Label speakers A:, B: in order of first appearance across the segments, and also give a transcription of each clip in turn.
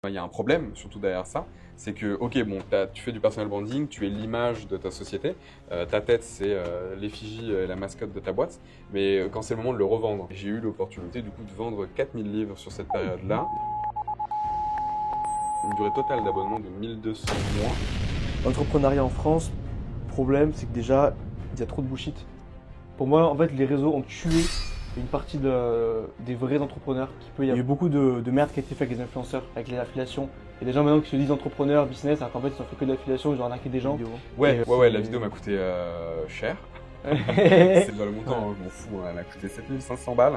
A: Il y a un problème, surtout derrière ça, c'est que, ok, bon, tu fais du personal branding, tu es l'image de ta société, ta tête, c'est l'effigie et la mascotte de ta boîte, mais quand c'est le moment de le revendre, j'ai eu l'opportunité du coup de vendre 4000 livres sur cette période-là. Une durée totale d'abonnement de 1200 mois.
B: L'entrepreneuriat en France, le problème, c'est que déjà, il y a trop de bullshit. Pour moi, en fait, les réseaux ont tué une partie des vrais entrepreneurs. Il y a eu beaucoup de merde qui a été faite avec les influenceurs, avec les affiliations. Il y a des gens maintenant qui se disent entrepreneurs, business, alors qu'en fait, ils ont fait que de l'affiliation, ils ont arnaqué des gens.
A: Ouais, la vidéo m'a coûté cher. C'est pas le montant, je m'en fous, elle a coûté 7500 balles.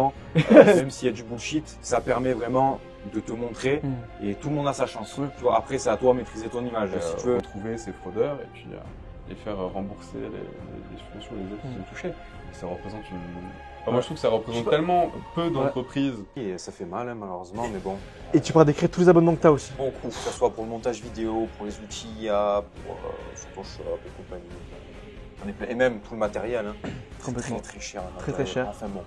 C: Même s'il y a du bullshit, ça permet vraiment de te montrer et tout le monde a sa chance. Tu vois, après, c'est à toi de maîtriser ton image. Si tu veux
A: trouver ces fraudeurs et puis les faire rembourser les subventions les autres qui sont touchés. Et ça représente une. Enfin, moi, je trouve que ça représente tellement peu d'entreprises.
C: Et ça fait mal, hein, malheureusement, mais bon.
B: Et tu pourras décrire tous les abonnements que tu as aussi.
C: Beaucoup, que ce soit pour le montage vidéo, pour les outils IA, pour Photoshop et compagnie. Et même tout le matériel, hein. C'est très cher.
B: Très cher.
C: Enfin bon.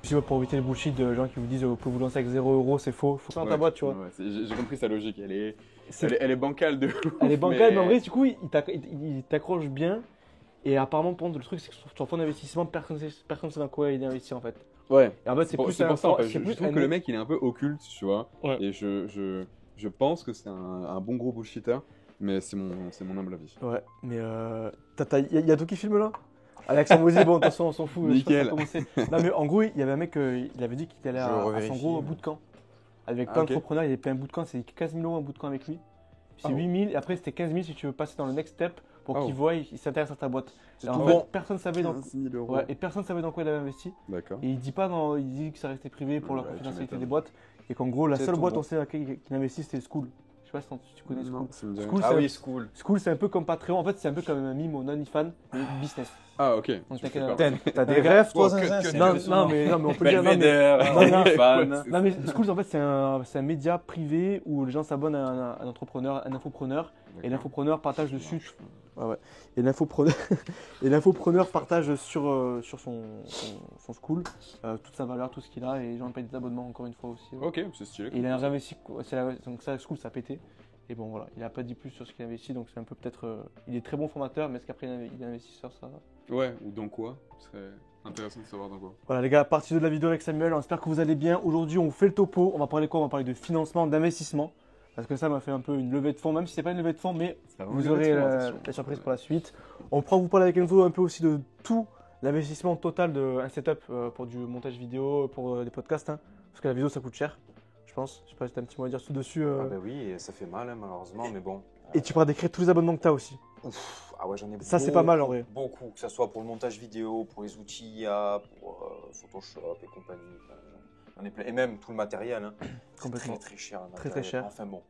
B: Puis pour éviter le bullshit de gens qui vous disent vous pouvez vous lancer avec 0 €, c'est faux. Faut faire dans ta boîte, tu vois.
A: J'ai compris sa logique, elle est bancale de ouf.
B: Elle est bancale, mais en vrai, du coup, il t'accroche bien. Et apparemment, le truc, c'est que sur ton fonds d'investissement, personne ne sait dans quoi il investit en fait.
A: Ouais.
B: Et en fait, c'est pour ça en fait.
A: Je trouve que le mec, il est un peu occulte, tu vois.
B: Ouais.
A: Et je pense que c'est un bon gros bullshitter. Mais c'est mon humble avis.
B: Ouais, mais il y a tout qui filme là. Alex Mosi, bon, de toute façon, on s'en fout.
A: Nickel.
B: Non, mais en gros, il y avait un mec, il avait dit qu'il allait à son gros bootcamp. Avec plein d'entrepreneurs, il avait payé un bootcamp, c'est 15 000 € un bootcamp avec lui. C'est 8 000, et après c'était 15 000 si tu veux passer dans le next step pour qu'il voie, il s'intéresse à ta boîte. En fait, personne savait personne savait dans quoi il avait investi.
A: D'accord.
B: Et il dit que ça restait privé pour la confidentialité des boîtes. Et qu'en gros, la seule boîte on sait à laquelle il investit, c'était Skool. Je sais pas si tu connais Skool.
C: Skool.
B: Skool, c'est un peu comme Patreon. En fait, c'est un peu comme un mime au non-fan business.
A: Ah, ok.
C: T'as des rêves, toi,
B: non, mais on peut dire. Non, mais Skool, en fait, c'est un média privé où les gens s'abonnent à un entrepreneur, un infopreneur. Et l'infopreneur partage dessus. Ouais. Et l'infopreneur partage sur son Skool toute sa valeur, tout ce qu'il a. Et les gens payent des abonnements encore une fois aussi.
A: Ok, c'est stylé.
B: Et il a réinvesti. Donc ça, Skool, ça a pété. Et bon, voilà, il n'a pas dit plus sur ce qu'il investit. Donc c'est un peu peut-être. Il est très bon formateur, mais est-ce qu'après il est investisseur, ça.
A: Ouais, ou dans quoi? Ce serait intéressant de savoir dans quoi.
B: Voilà les gars, partie 2 de la vidéo avec Samuel. On espère que vous allez bien. Aujourd'hui, on fait le topo. On va parler quoi? On va parler de financement, d'investissement. Parce que ça m'a fait un peu une levée de fonds, même si c'est pas une levée de fonds, mais vous aurez la surprise pour la suite. On pourra vous parler avec Enzo un peu aussi de tout l'investissement total d'un setup pour du montage vidéo, pour des podcasts. Hein, parce que la vidéo ça coûte cher, je pense. Je sais pas si tu as un petit mot à dire dessus.
C: Ah bah oui, ça fait mal, hein, malheureusement, mais bon.
B: Et tu pourras décrire tous les abonnements que tu as aussi.
C: Ah ouais, j'en ai beaucoup.
B: Ça, c'est pas mal en vrai.
C: Beaucoup, que ce soit pour le montage vidéo, pour les outils IA, pour Photoshop et compagnie. J'en ai plein. Et même tout le matériel. Hein.
B: Complètement.
C: Très cher.
B: Très cher.
C: Enfin bon.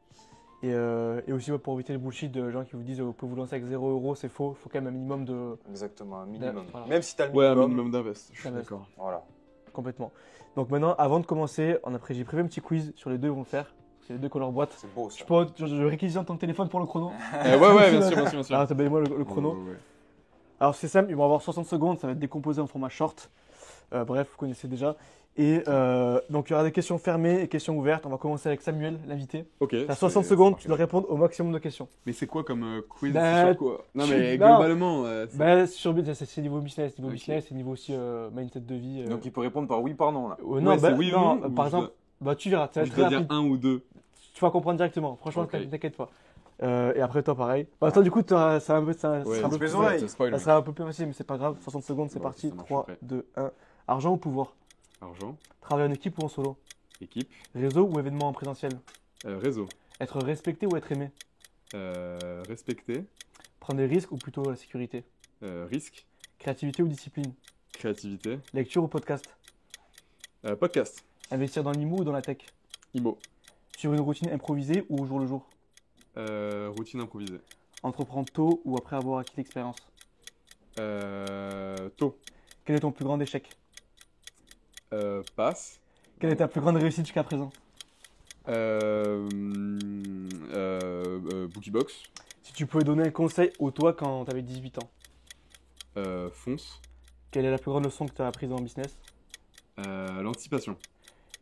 B: Et aussi pour éviter le bullshit de gens qui vous disent vous pouvez vous lancer avec 0 €, c'est faux. Il faut quand même un minimum de.
C: Exactement, un minimum.
B: Voilà.
C: Même si tu as le minimum.
A: Ouais, un minimum d'invest. Je suis d'accord.
C: Voilà.
B: Complètement. Donc maintenant, avant de commencer, j'ai prévu un petit quiz sur les deux, ils vont le faire. C'est les deux qui ont leur boîte.
C: C'est beau ça.
B: Je réquisitionne ton téléphone pour le chrono.
A: Ouais, bien sûr.
B: Alors, tablez-moi le chrono.
A: Ouais.
B: Alors, c'est simple, ils vont avoir 60 secondes, ça va être décomposé en format short. Bref, vous connaissez déjà. Et donc, il y aura des questions fermées et questions ouvertes. On va commencer avec Samuel, l'invité.
A: Ok.
B: Tu as 60 secondes, tu dois répondre au maximum de questions.
A: Mais c'est quoi comme quiz?
B: Bah,
A: sur quoi? Non, mais globalement.
B: C'est niveau business. Niveau business, c'est niveau aussi mindset de vie.
C: Donc, il peut répondre par oui, par non. Là.
B: Non,
A: c'est oui ou non,
B: par exemple, tu verras.
A: Je dois dire un ou deux.
B: Tu vas comprendre directement. Franchement,
A: Okay.
B: t'inquiète pas. Et après, toi, pareil. Toi, du coup, ça sera un peu plus facile, mais c'est pas grave. 60 secondes, c'est parti. 3, 2, 1. Argent ou pouvoir?
A: Argent.
B: Travailler en équipe ou en solo?
A: Équipe.
B: Réseau ou événement en présentiel?
A: Réseau.
B: Être respecté ou être aimé?
A: Respecter.
B: Prendre des risques ou plutôt la sécurité?
A: Risque.
B: Créativité ou discipline?
A: Créativité.
B: Lecture ou podcast?
A: Podcast.
B: Investir dans l'IMO ou dans la tech?
A: IMO.
B: Sur une routine improvisée ou au jour le jour?
A: Routine improvisée.
B: Entreprendre tôt ou après avoir acquis l'expérience?
A: Tôt.
B: Quel est ton plus grand échec?
A: Passe.
B: Quelle est ta plus grande réussite jusqu'à présent?
A: Bookiebox.
B: Si tu pouvais donner un conseil au toi quand tu avais 18 ans?
A: Fonce.
B: Quelle est la plus grande leçon que tu as apprise en business?
A: L'anticipation.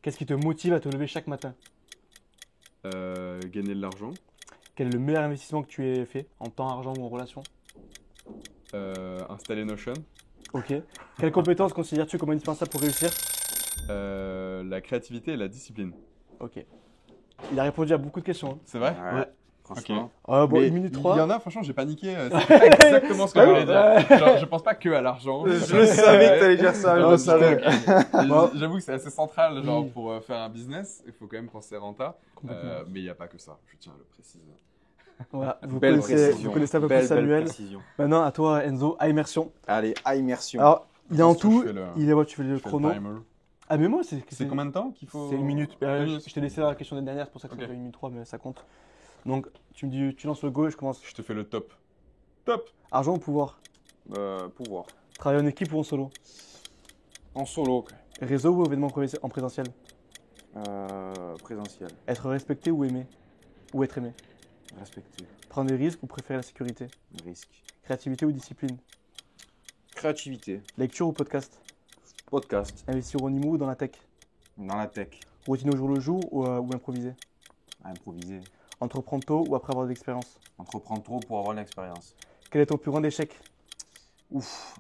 B: Qu'est-ce qui te motive à te lever chaque matin?
A: Gagner de l'argent.
B: Quel est le meilleur investissement que tu aies fait en temps, argent ou en relation?
A: Installer Notion.
B: Ok. Quelle compétence considères-tu comme indispensable pour réussir?
A: La créativité et la discipline.
B: Ok. Il a répondu à beaucoup de questions. Hein.
A: C'est vrai?
B: Ouais.
C: Franchement.
B: Bon,
A: Mais
B: 1 minute
A: Il
B: 3.
A: y en a, franchement, j'ai paniqué. C'est pas exactement ce que je voulais dire. Genre, je pense pas que à l'argent.
C: Je savais que t'allais dire ça.
B: Non, ça va.
A: J'avoue que c'est assez central, genre, pour faire un business, il faut quand même penser renta.
B: Complètement.
A: Mais il n'y a pas que ça, je tiens à le préciser.
B: Voilà, vous
C: Belle
B: connaissez
C: précision.
B: un peu plus
C: Belle
B: Samuel.
C: précision.
B: Maintenant, à toi, Enzo, à immersion.
C: Allez, à immersion.
B: Alors, il est en
A: Est-ce que
B: tout,
A: je fais le-
B: il est ouais, tu fais le
A: Je fais le
B: chrono.
A: timer.
B: Ah, mais moi,
A: C'est combien de temps qu'il faut?
B: C'est 1 minute.
A: Une minute.
B: Je t'ai laissé la question des dernières, c'est pour ça que
A: Ok.
B: ça fait 1 minute 3, mais ça compte. Donc, tu me dis, tu lances le go et je commence.
A: Je te fais le top. Top!
B: Argent ou pouvoir?
C: Pouvoir.
B: Travailler en équipe ou en solo?
C: En solo.
B: Réseau ou événement en présentiel?
C: Présentiel.
B: Être respecté ou aimé? Ou être aimé?
C: Respecté.
B: Prendre des risques ou préférer la sécurité?
C: Risque.
B: Créativité ou discipline?
C: Créativité.
B: Lecture ou podcast?
C: Podcast.
B: Investir au niveau ou dans la tech?
C: Dans la tech.
B: Routine au jour le jour ou improviser?
C: Improviser.
B: Entreprendre tôt ou après avoir de l'expérience?
C: Entreprendre trop pour avoir de l'expérience.
B: Quel est ton plus grand échec?
C: Ouf.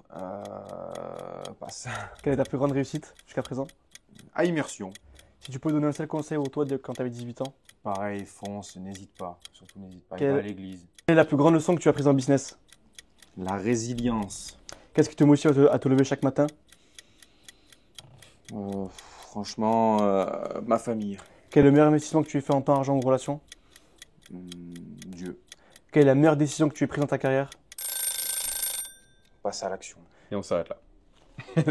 C: Passe.
B: Quelle est ta plus grande réussite jusqu'à présent?
C: À immersion.
B: Si tu peux donner un seul conseil au toi de quand tu avais 18 ans,
C: Pareil, fonce, n'hésite pas. Surtout n'hésite pas.
B: Quel-
C: Va à l'église.
B: quelle est la plus grande leçon que tu as apprise en business?
C: La résilience.
B: Qu'est-ce qui te motive à te lever chaque matin?
C: Franchement, ma famille.
B: Quel est le meilleur investissement que tu aies fait en temps, argent ou relation?
C: Dieu.
B: Quelle est la meilleure décision que tu aies prise dans ta carrière?
C: Passe à l'action.
A: Et on s'arrête là.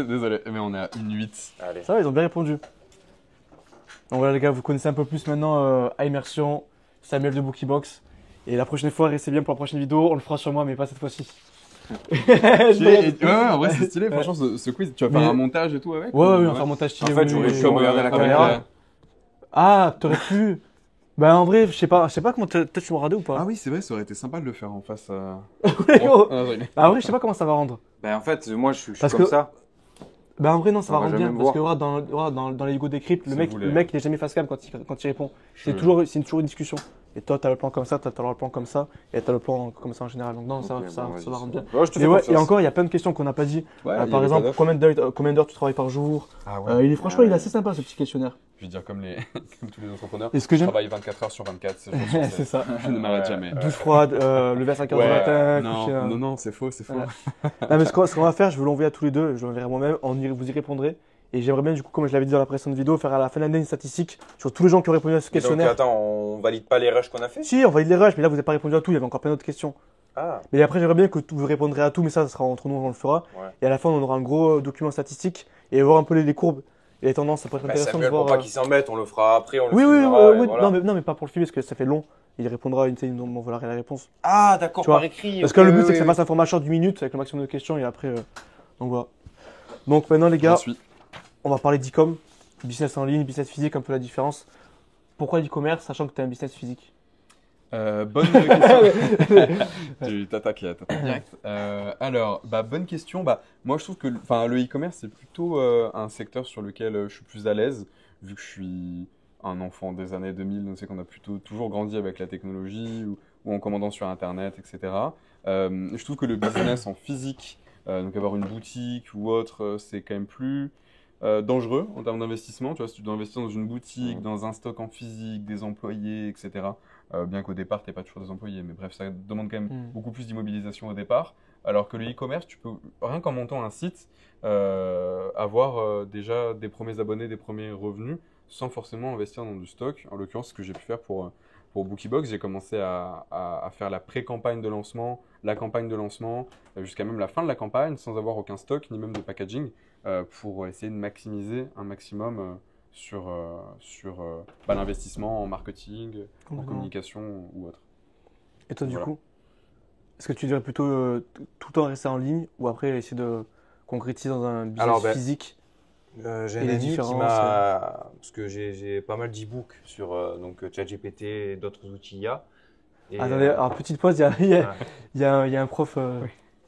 A: Désolé, mais on est à 1:08.
C: Allez.
B: Ça va, ils ont bien répondu. Donc voilà les gars, vous connaissez un peu plus maintenant à Immersion, Samuel de Bookiebox. Et la prochaine fois, restez bien pour la prochaine vidéo, on le fera sur moi, mais pas cette fois-ci.
A: Ouais, en vrai, c'est stylé. Franchement, ce quiz, tu vas faire
B: Mais-
A: un montage et tout avec?
B: Ouais,
A: ou-
B: on va faire un montage stylé.
C: En fait,
B: oui,
C: j'aurais
B: oui,
C: pu
B: oui.
C: regarder la
A: avec,
C: caméra.
B: Ah, t'aurais pu. Bah en vrai, je sais pas comment peut-être tu m'as regardé ou
A: Ah
B: pas.
A: oui, c'est vrai, ça aurait été sympa de le faire en face à...
B: Ouais, gros.
A: Ah, je rigole.
B: Bah, en vrai, je sais pas comment ça va rendre.
C: Ben, en fait, moi, je suis
B: Parce
C: comme
B: que-
C: ça.
B: Bah en vrai non, ça va
C: On va
B: rendre
C: jamais
B: bien
C: me
B: parce
C: voir.
B: que regarde, dans les Hugo Decrypt,
A: Si vous
B: le
A: voulez.
B: mec il est jamais face cam quand il répond. C'est
A: Je-
B: toujours une discussion. Et toi t'as le plan comme ça, t'as le plan comme ça, et t'as le plan comme ça en général. Donc non, ça
C: Ok,
B: va
C: vas-y,
B: rendre bien.
C: Ouais, je te
B: Et
C: fais
B: ouais,
C: confiance.
B: et encore il y a plein de questions qu'on n'a pas dit.
A: Ouais, il y
B: Par
A: avait
B: exemple,
A: pas d'offre.
B: combien d'heures tu travailles par jour?
A: Ah ouais.
B: Franchement, il est assez sympa ce petit questionnaire.
A: Je veux dire, comme tous les entrepreneurs,
B: Et ce que
A: je
B: j'aime,
A: travaille 24 heures sur 24, c'est jours sur
B: c'est
A: sept.
B: ça.
A: Je ne m'arrête
C: Ouais.
A: jamais.
B: Douche froide, lever à 5h du matin, coucher à-
A: Non, c'est faux, c'est faux.
B: Ouais. Non, mais ce qu'on va faire, je vais l'envoyer à tous les deux, je l'enverrai moi-même, vous y répondrez. Et j'aimerais bien, du coup, comme je l'avais dit dans la précédente vidéo, faire à la fin de l'année une statistique sur tous les gens qui ont répondu à ce
C: Et donc,
B: questionnaire.
C: attends, on valide pas les rushs qu'on a fait?
B: Si, on valide les rushs, mais là, vous n'avez pas répondu à tout, il y avait encore plein d'autres questions.
C: Ah,
B: Mais après, j'aimerais bien que vous répondrez à tout, mais ça sera entre nous, on le fera.
C: ouais.
B: Et à la fin, on aura un gros document statistique et voir un peu les courbes et les tendances. Ça pourrait être
C: Bah,
B: intéressant de
C: Samuel,
B: voir.
C: pour pas qu'il s'embête, on le fera après, on le
B: Oui, oui,
C: filmera, et
B: oui,
C: voilà.
B: non, mais pas pour le film, parce que ça fait long. Il répondra on m'enverra la réponse.
C: Ah, d'accord,
B: Tu vois,
C: par écrit.
B: Parce
C: ok,
B: que le but,
C: oui,
B: c'est que ça
C: oui,
B: fasse un format short d'une minute avec le maximum de questions et après. Donc voilà. Donc maintenant, les
A: Je
B: gars,
A: suis.
B: on va parler d'e-com, business en ligne, business physique, un peu la différence. Pourquoi l'e-commerce, sachant que tu as un business physique?
A: Bonne question. Tu t'attaques direct. Alors, bonne question. Moi, je trouve que le e-commerce, c'est plutôt un secteur sur lequel je suis plus à l'aise, vu que je suis un enfant des années 2000. Donc, c'est qu'on a plutôt toujours grandi avec la technologie ou en commandant sur Internet, etc. Je trouve que le business en physique, donc avoir une boutique ou autre, c'est quand même plus dangereux en termes d'investissement. Tu vois, si tu dois investir dans une boutique, dans un stock en physique, des employés, etc. Bien qu'au départ, tu n'es pas toujours des employés, mais bref, ça demande quand même beaucoup plus d'immobilisation au départ. Alors que le e-commerce, tu peux, rien qu'en montant un site, avoir déjà des premiers abonnés, des premiers revenus, sans forcément investir dans du stock. En l'occurrence, ce que j'ai pu faire pour Bookiebox, j'ai commencé à faire la pré-campagne de lancement, la campagne de lancement, jusqu'à même la fin de la campagne, sans avoir aucun stock, ni même de packaging, pour essayer de maximiser un maximum sur l'investissement en marketing, en
B: Complètement.
A: communication ou autre.
B: Et toi, du
A: Voilà.
B: coup, est-ce que tu dirais plutôt tout le temps rester en ligne ou après essayer de concrétiser dans un business
C: Alors,
B: physique?
C: J'ai
B: Et
C: un
B: les
C: ami qui
B: différences,
C: m'a. Parce que j'ai pas mal d'e-books sur donc ChatGPT et d'autres outils IA. Et,
B: Attendez, alors petite pause, il
C: ah,
B: y a un prof.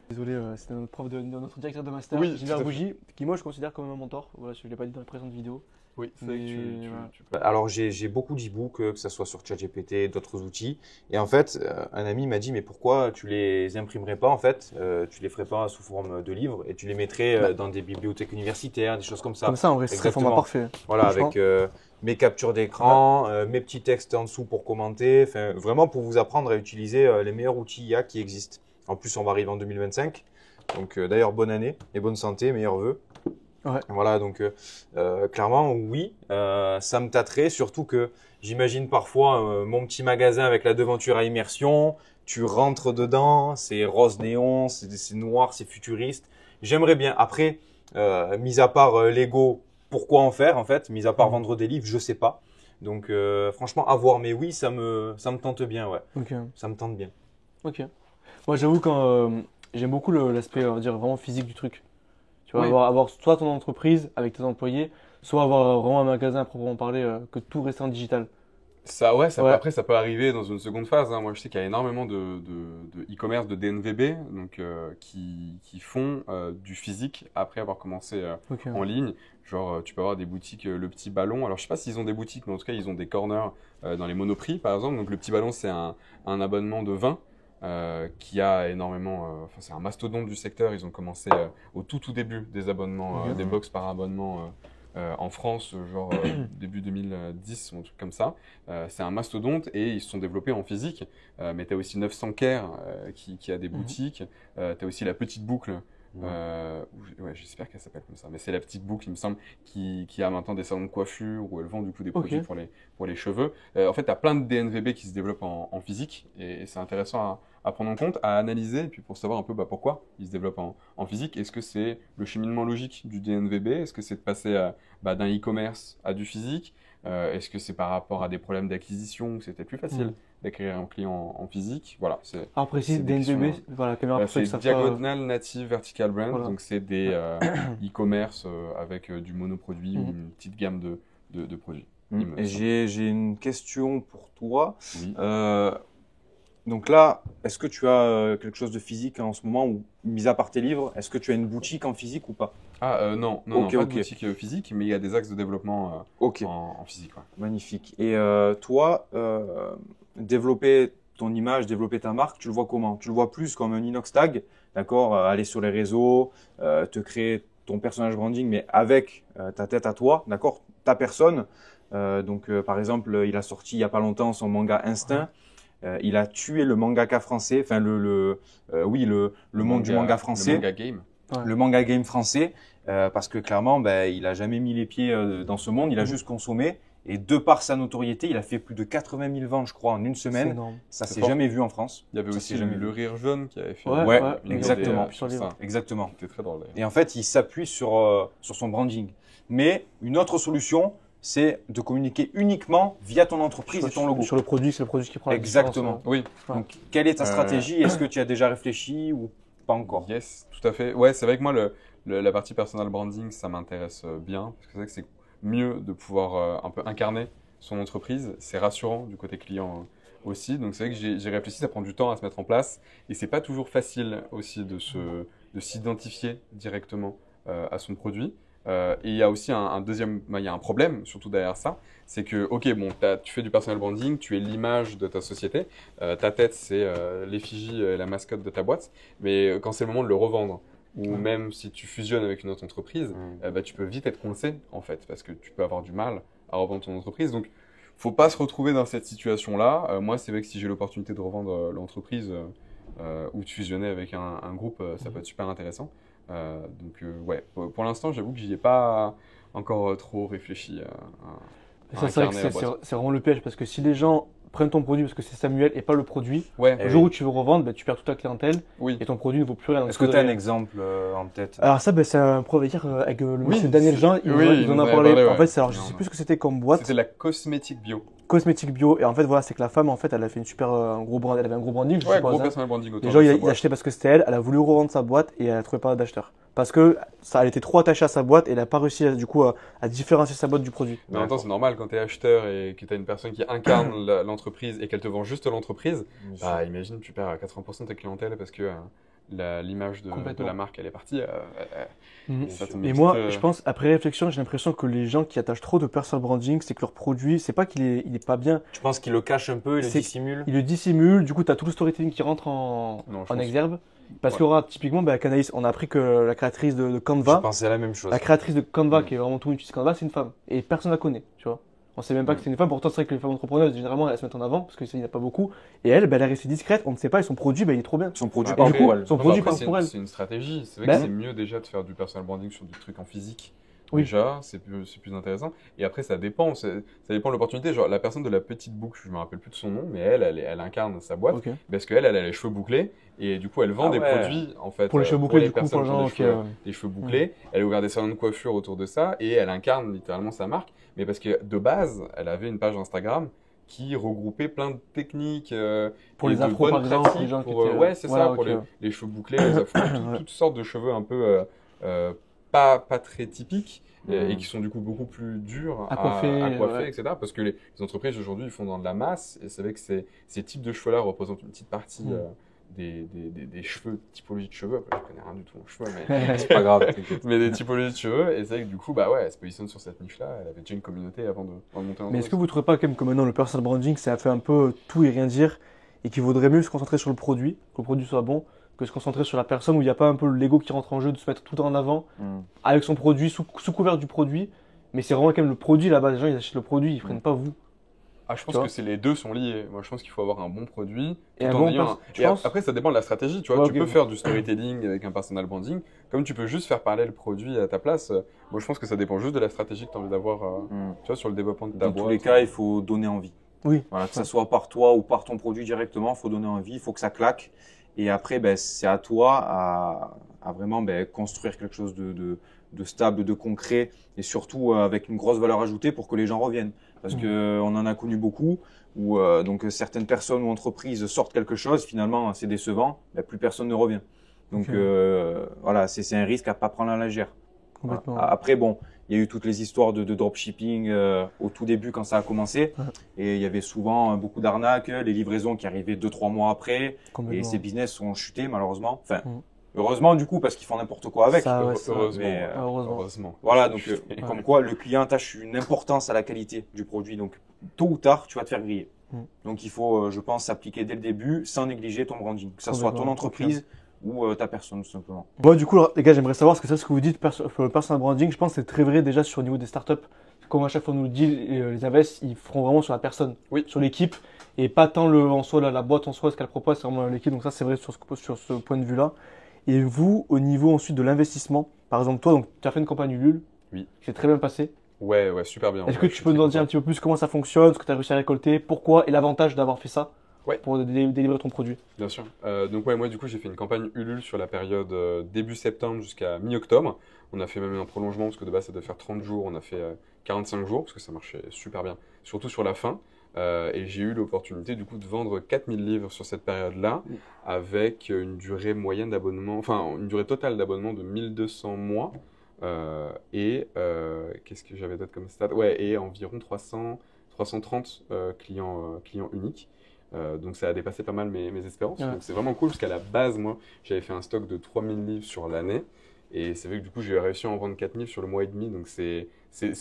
B: Désolé, c'était notre prof de notre directeur de master,
A: Oui,
B: Gilbert
A: tout à fait.
B: Bougie, qui moi je considère comme un mentor. Voilà, je ne l'ai pas dit dans la présente vidéo.
A: Oui, c'est vrai que tu peux.
C: Alors, j'ai beaucoup d'e-books, que ce soit sur ChatGPT, d'autres outils. Et en fait, un ami m'a dit, mais pourquoi tu les imprimerais pas, en fait, tu les ferais pas sous forme de livres et tu les mettrais dans des bibliothèques universitaires, des choses comme ça.
B: Comme ça, en vrai, c'est le format parfait.
C: Voilà, avec mes captures d'écran, mes petits textes en dessous pour commenter. Enfin, vraiment pour vous apprendre à utiliser les meilleurs outils IA qui existent. En plus, on va arriver en 2025. Donc, d'ailleurs, bonne année et bonne santé, meilleurs vœux.
B: Ouais.
C: Voilà, donc clairement, oui, ça me tâterait, surtout que j'imagine parfois mon petit magasin avec la devanture à immersion, tu rentres dedans, c'est rose néon, c'est noir, c'est futuriste. J'aimerais bien. Après, mis à part Lego, pourquoi en faire en fait? Mis à part vendre des livres, je sais pas. Donc franchement, à voir, mais oui, ça me tente bien, ouais.
B: Ok.
C: Ça me tente bien.
B: Ok. Moi, j'avoue quand j'aime beaucoup l'aspect, on va dire, vraiment physique du truc. Tu vois, avoir soit ton entreprise avec tes employés, soit avoir vraiment un magasin à proprement parler, que tout reste en digital.
A: Ça, ouais, après, ça peut arriver dans une seconde phase. Hein. Moi, je sais qu'il y a énormément de e-commerce, de DNVB, donc, qui font du physique après avoir commencé en ligne. Genre, tu peux avoir des boutiques, le petit ballon. Alors, je sais pas s'ils ont des boutiques, mais en tout cas, ils ont des corners dans les Monoprix, par exemple. Donc, le petit ballon, c'est un abonnement de 20. Qui a énormément, enfin c'est un mastodonte du secteur. Ils ont commencé au tout début des abonnements, des box par abonnement en France, genre début 2010 ou un truc comme ça. C'est un mastodonte et ils se sont développés en physique. Mais tu as aussi 900 Care qui a des boutiques. Tu as aussi la petite boucle. Ouais, j'espère qu'elle s'appelle comme ça, mais c'est la petite boucle, il me semble, qui a maintenant des salons de coiffure où elle vend du coup des produits pour les cheveux. En fait, tu as plein de DNVB qui se développent en physique et c'est intéressant à prendre en compte, à analyser, et puis pour savoir un peu pourquoi ils se développent en physique. Est-ce que c'est le cheminement logique du DNVB? Est-ce que c'est de passer d'un e-commerce à du physique? Est-ce que c'est par rapport à des problèmes d'acquisition où c'était plus facile d'acquérir un client en physique? Voilà.
B: Alors précise, DNVB, voilà, caméra
A: c'est Diagonal Native Vertical Brand, voilà. Donc c'est des e-commerce avec du monoproduit, une petite gamme de produits.
C: Et j'ai une question pour toi.
A: Oui.
C: Donc là, est-ce que tu as quelque chose de physique en ce moment, ou mis à part tes livres, est-ce que tu as une boutique en physique ou pas?
A: Non, pas de boutique physique, mais il y a des axes de développement en physique. Ouais.
C: Magnifique. Et toi, développer ton image, développer ta marque, tu le vois comment? Tu le vois plus comme un inox tag, d'accord? Aller sur les réseaux, te créer ton personnage branding, mais avec ta tête à toi, d'accord? Ta personne. Donc, par exemple, il a sorti il y a pas longtemps son manga Instinct. Il a tué le mangaka français, enfin le monde du manga français.
A: Le manga game.
C: Ouais. Le manga game français, parce que clairement, il a jamais mis les pieds dans ce monde, il a juste consommé. Et de par sa notoriété, il a fait plus de 80 000 ventes, je crois, en une semaine. Ça s'est jamais vu en France.
A: Il y avait aussi le Rire Jaune qui avait fait.
C: Ouais, exactement.
A: Exactement. C'était très drôle.
C: Et en fait, il s'appuie sur son branding. Mais une autre solution, c'est de communiquer uniquement via ton entreprise et ton logo.
B: Sur le produit, c'est le produit qui prend la
C: Exactement.
A: Oui.
C: Donc, quelle est ta stratégie? Est-ce que tu as déjà réfléchi ou pas encore?
A: Yes, tout à fait. Ouais, c'est vrai que moi, la partie personal branding, ça m'intéresse bien. Parce que c'est vrai que c'est mieux de pouvoir un peu incarner son entreprise. C'est rassurant du côté client aussi. Donc, c'est vrai que j'ai réfléchi, ça prend du temps à se mettre en place. Et c'est pas toujours facile aussi de s'identifier directement à son produit. Et il y a aussi il y a un problème, surtout derrière ça, c'est que, ok, bon, tu fais du personal branding, tu es l'image de ta société, ta tête, c'est l'effigie et la mascotte de ta boîte, mais quand c'est le moment de le revendre, ou même si tu fusionnes avec une autre entreprise, tu peux vite être coincé, en fait, parce que tu peux avoir du mal à revendre ton entreprise. Donc, faut pas se retrouver dans cette situation-là. Moi, c'est vrai que si j'ai l'opportunité de revendre l'entreprise ou de fusionner avec un groupe, ça peut être super intéressant. Donc ouais, pour l'instant, j'avoue que j'y ai pas encore trop réfléchi
B: à c'est vrai que c'est vraiment le piège, parce que si les gens prennent ton produit parce que c'est Samuel et pas le produit, le jour où tu veux revendre, tu perds toute ta clientèle et ton produit ne vaut plus rien.
C: Est-ce que tu as un exemple en tête?
B: Alors ça, c'est un provider avec le monsieur Daniel Jean, il en a parlé. En fait, alors, je sais plus ce que c'était comme boîte.
A: C'était la cosmétique bio.
B: Cosmétique bio, et en fait voilà, c'est que la femme, en fait, elle a fait une super gros brand, elle avait un gros branding, je
A: suppose, gros personal branding autour.
B: Les gens ils achetaient parce que c'était elle a voulu revendre sa boîte et elle a trouvé pas d'acheteur parce que elle était trop attachée à sa boîte et elle a pas réussi du coup à différencier sa boîte du produit.
A: Mais en même temps, c'est normal quand tu es acheteur et que tu as une personne qui incarne l'entreprise et qu'elle te vend juste l'entreprise, imagine tu perds 80% de ta clientèle parce que l'image de
B: Complètement.
A: la marque, elle est partie.
B: Mhm.
A: Et ça te
B: Et
A: met
B: moi,
A: vite,
B: je pense, après réflexion, j'ai l'impression que les gens qui attachent trop de personal branding, c'est que leur produit, c'est pas il est pas bien,
C: Tu penses qu'il le cache un peu, il le
B: C'est-
C: dissimule?
B: ils le dissimulent, du coup, tu as tout le storytelling qui rentre
A: Non, je
B: en
A: pense-
B: exergue. Parce
A: Ouais.
B: qu'il y aura typiquement, avec Anaïs, on a appris que la créatrice de
C: Je
B: Canva,
C: pensais à la même chose.
B: la créatrice de Canva,
A: Mm.
B: qui est vraiment tout le monde utilise Canva, c'est une femme. Et personne la connaît, tu vois. On sait même pas
A: Mm.
B: que c'est une femme, pourtant c'est vrai que les femmes entrepreneuses, généralement, elles se mettent en avant, parce qu'il n'y en a pas beaucoup. Et elle, ben, elle est restée discrète, on ne sait pas, et son produit, ben, il est trop bien.
C: Son produit
A: Bah,
C: parle
A: après,
C: pour elle.
B: son
A: Non,
B: produit
A: après,
B: parle pour elle.
A: c'est une stratégie. C'est vrai
B: Ben.
A: que c'est mieux déjà de faire du personal branding sur des trucs en physique.
B: Oui.
A: Déjà, c'est plus intéressant. Et après, ça dépend. Ça dépend de l'opportunité. Genre, la personne de la petite boucle, je me rappelle plus de son nom, mais elle incarne sa boîte.
B: Ok.
A: Parce qu'elle, elle a les cheveux bouclés. Et du coup, elle vend
C: Ah
A: des
C: ouais.
A: produits, en fait.
B: Pour les cheveux
A: pour
B: bouclés,
A: les
B: du coup,
A: personnes
B: pour
A: qui ont
B: les gens,
A: des
B: ok,
A: cheveux,
B: ouais.
A: des cheveux bouclés. Elle a ouvert des salons de coiffure autour de ça. Et elle incarne littéralement sa marque. Mais parce que de base, elle avait une page Instagram qui regroupait plein de techniques
B: Pour
A: et
B: les
A: de
B: afros,
A: bonnes
B: par exemple,
A: pratiques
B: les gens qui
A: pour,
B: étaient.
A: ouais, c'est
B: Voilà,
A: ça, pour
B: ok.
A: les cheveux bouclés, les afros,
B: Ouais.
A: toutes sortes de cheveux un peu pas très typiques
C: Mhm.
A: et qui sont du coup beaucoup plus durs
B: À coiffer,
A: à coiffer,
B: ouais.
A: etc. Parce que les entreprises aujourd'hui, ils font dans de la masse et c'est vrai que ces types de cheveux-là représentent une petite partie
B: Mhm.
A: des cheveux, typologie de cheveux. Après, je connais rien du tout en cheveux, mais
C: C'est pas grave, t'inquiète.
A: mais des typologies de cheveux. Et c'est vrai que du coup, bah ouais, elle se positionne sur cette niche-là. Elle avait déjà une communauté avant de monter en
B: Mais est-ce que vous ne trouvez pas quand même que maintenant le personal branding, ça fait un peu tout et rien dire et qu'il vaudrait mieux se concentrer sur le produit, que le produit soit bon, que se concentrer sur la personne où il n'y a pas un peu l'ego qui rentre en jeu, de se mettre tout en avant
C: Mhm.
B: avec son produit, sous couvert du produit, mais c'est vraiment quand même le produit là-bas. Les gens ils achètent le produit, ils prennent pas vous.
A: Ah, je pense
B: Tu vois.
A: que les deux sont liés. Moi, je pense qu'il faut avoir un bon produit
B: Et
A: tout
B: un
A: en
B: bon
A: ayant
B: pers- tu
A: Et
B: penses
A: après, ça dépend de la stratégie. Tu vois,
B: Ouais,
A: tu
B: ok.
A: peux faire du storytelling avec un personal branding, comme tu peux juste faire parler le produit à ta place. Moi, je pense que ça dépend juste de la stratégie que tu as envie d'avoir
C: Mhm.
A: tu vois, sur le développement de ta
C: Dans
A: boîte.
C: tous les cas, il faut donner envie.
B: Oui.
C: Voilà, que ça soit par toi ou par ton produit directement, il faut donner envie, il faut que ça claque. Et après, ben, c'est à toi à vraiment ben, construire quelque chose de stable, de concret et surtout avec une grosse valeur ajoutée pour que les gens reviennent. Parce que on en a connu beaucoup où donc certaines personnes ou entreprises sortent quelque chose, finalement c'est décevant, ben, plus personne ne revient. Donc
B: Ok.
C: voilà, c'est un risque à pas prendre à la légère.
B: Complètement.
C: Voilà. Après, bon, il y a eu toutes les histoires de dropshipping au tout début quand ça a commencé.
B: Ouais.
C: Et il y avait souvent beaucoup d'arnaques, les livraisons qui arrivaient 2-3 mois après. Et
B: Complètement.
C: ces business ont chuté malheureusement. Enfin,
B: Mm.
C: heureusement du coup parce qu'ils font n'importe quoi avec.
B: Ça, ouais, ça.
A: Heureusement,
C: Mais,
B: heureusement.
C: Voilà, donc
A: Ouais.
C: comme quoi le client attache une importance à la qualité du produit. Donc tôt ou tard, tu vas te faire griller.
B: Mm.
C: Donc il faut, je pense, s'appliquer dès le début sans négliger ton branding. Que ça soit ton
B: Complètement.
C: entreprise ou ta personne tout simplement.
B: Bon, du coup, alors, les gars, j'aimerais savoir, parce que ça, ce que vous dites, le personal branding, je pense que c'est très vrai déjà sur le niveau des startups. Comme à chaque fois on nous le dit, les invests, ils feront vraiment sur la personne,
A: Oui.
B: sur l'équipe, et pas tant en soi, la boîte en soi, ce qu'elle propose, c'est vraiment l'équipe. Donc ça, c'est vrai sur ce point de vue-là. Et vous, au niveau ensuite de l'investissement, par exemple, toi, donc, tu as fait une campagne Ulule,
A: Oui.
B: qui s'est très bien passé.
A: Ouais, super bien.
B: Est-ce que
A: Ouais,
B: tu
A: je suis
B: peux nous en
A: très
B: dire un petit peu plus comment ça fonctionne, ce que tu as réussi à récolter, pourquoi et l'avantage d'avoir fait ça
A: Ouais.
B: pour délivrer ton produit?
A: Bien sûr. Donc ouais, moi du coup j'ai fait une campagne Ulule sur la période début septembre jusqu'à mi-octobre. On a fait même un prolongement parce que de base ça devait faire 30 jours, on a fait 45 jours parce que ça marchait super bien, surtout sur la fin. Et j'ai eu l'opportunité du coup de vendre 4000 livres sur cette période-là avec une durée moyenne d'abonnement, enfin une durée totale d'abonnement de 1200 mois. Qu'est-ce que j'avais d'autre comme stat? Ouais, et environ 330 clients uniques. Donc ça a dépassé pas mal mes espérances.
B: Ouais.
A: Donc c'est vraiment cool parce qu'à la base, moi, j'avais fait un stock de 3000 livres sur l'année. Et c'est vrai que du coup, j'ai réussi à en vendre 4000 sur le mois et demi. Donc c'est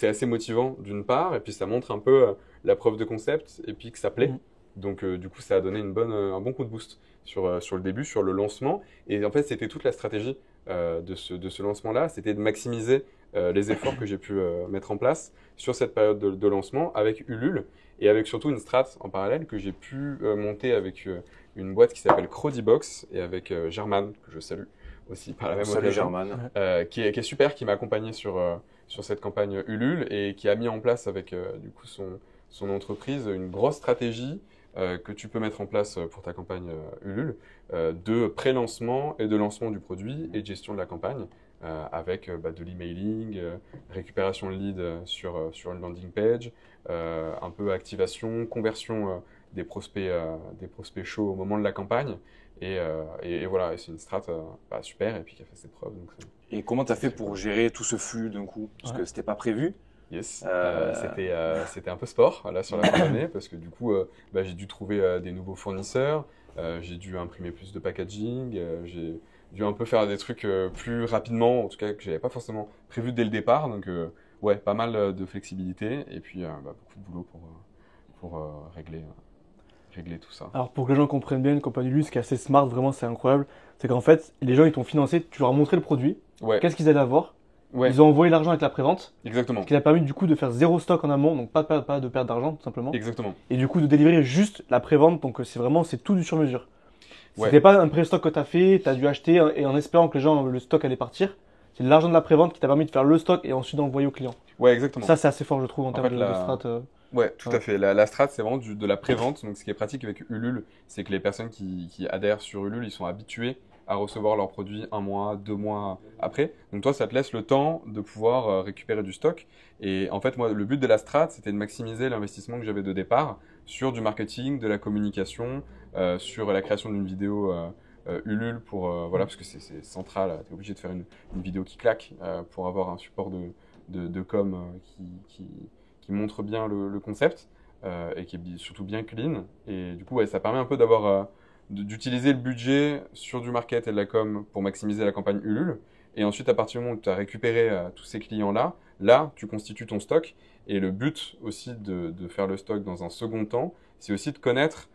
A: assez motivant d'une part. Et puis ça montre un peu la preuve de concept et puis que ça plaît.
B: Mhm.
A: Donc du coup, ça a donné un bon coup de boost sur le début, sur le lancement. Et en fait, c'était toute la stratégie de ce lancement-là. C'était de maximiser les efforts que j'ai pu mettre en place sur cette période de lancement avec Ulule. Et avec surtout une strat en parallèle que j'ai pu monter avec une boîte qui s'appelle Crowdybox et avec German, que je salue aussi par la même
C: Salut
A: occasion,
C: German.
A: qui est super, qui m'a accompagné sur cette campagne Ulule et qui a mis en place avec du coup son entreprise une grosse stratégie que tu peux mettre en place pour ta campagne Ulule de pré-lancement et de lancement du produit et de gestion de la campagne. Avec de l'emailing, récupération de leads sur une landing page, un peu activation, conversion des prospects chauds au moment de la campagne. Et voilà, et c'est une strat super et puis qui a fait ses preuves. Donc
C: Et comment tu as fait pour gérer tout ce flux d'un coup? Parce que c'était pas prévu.
A: yes, c'était un peu sport là sur la fin d'année parce que du coup j'ai dû trouver des nouveaux fournisseurs, j'ai dû imprimer plus de packaging, dû un peu faire des trucs plus rapidement, en tout cas que j'avais pas forcément prévu dès le départ. Donc ouais, pas mal de flexibilité et puis beaucoup de boulot pour régler tout ça.
B: Alors pour que les gens comprennent bien, une compagnie Lulu, ce qui est assez smart, vraiment c'est incroyable, c'est qu'en fait, les gens ils t'ont financé, tu leur as montré le produit,
A: Ouais,
B: qu'est-ce qu'ils allaient avoir,
A: ouais,
B: ils ont envoyé l'argent avec la prévente,
A: exactement.
B: ce qui a permis du coup de faire zéro stock en amont, donc pas de perte d'argent tout simplement,
A: Exactement.
B: et du coup de délivrer juste la prévente, donc c'est tout du sur mesure.
A: Ouais.
B: C'était pas un pré-stock que tu as fait, tu as dû acheter et en espérant que les gens, le stock allait partir. C'est l'argent de la prévente qui t'a permis de faire le stock et ensuite d'envoyer au client.
A: Ouais, exactement.
B: Ça, c'est assez fort, je trouve, en termes
A: fait,
B: de strat.
A: Ouais, tout
B: Ouais.
A: à fait. La strat, c'est vraiment de la prévente. Donc, ce qui est pratique avec Ulule, c'est que les personnes qui adhèrent sur Ulule, ils sont habitués à recevoir leurs produits 1 mois, 2 mois après. Donc, toi, ça te laisse le temps de pouvoir récupérer du stock. Et en fait, moi, le but de la strat, c'était de maximiser l'investissement que j'avais de départ sur du marketing, de la communication, sur la création d'une vidéo Ulule voilà, parce que c'est central. Tu es obligé de faire une vidéo qui claque pour avoir un support de com qui montre bien le concept et qui est surtout bien clean. Et du coup, ouais, ça permet un peu d'utiliser le budget sur du market et de la com pour maximiser la campagne Ulule. Et ensuite, à partir du moment où tu as récupéré tous ces clients-là, là, tu constitues ton stock. Et le but aussi de faire le stock dans un second temps, c'est aussi de connaître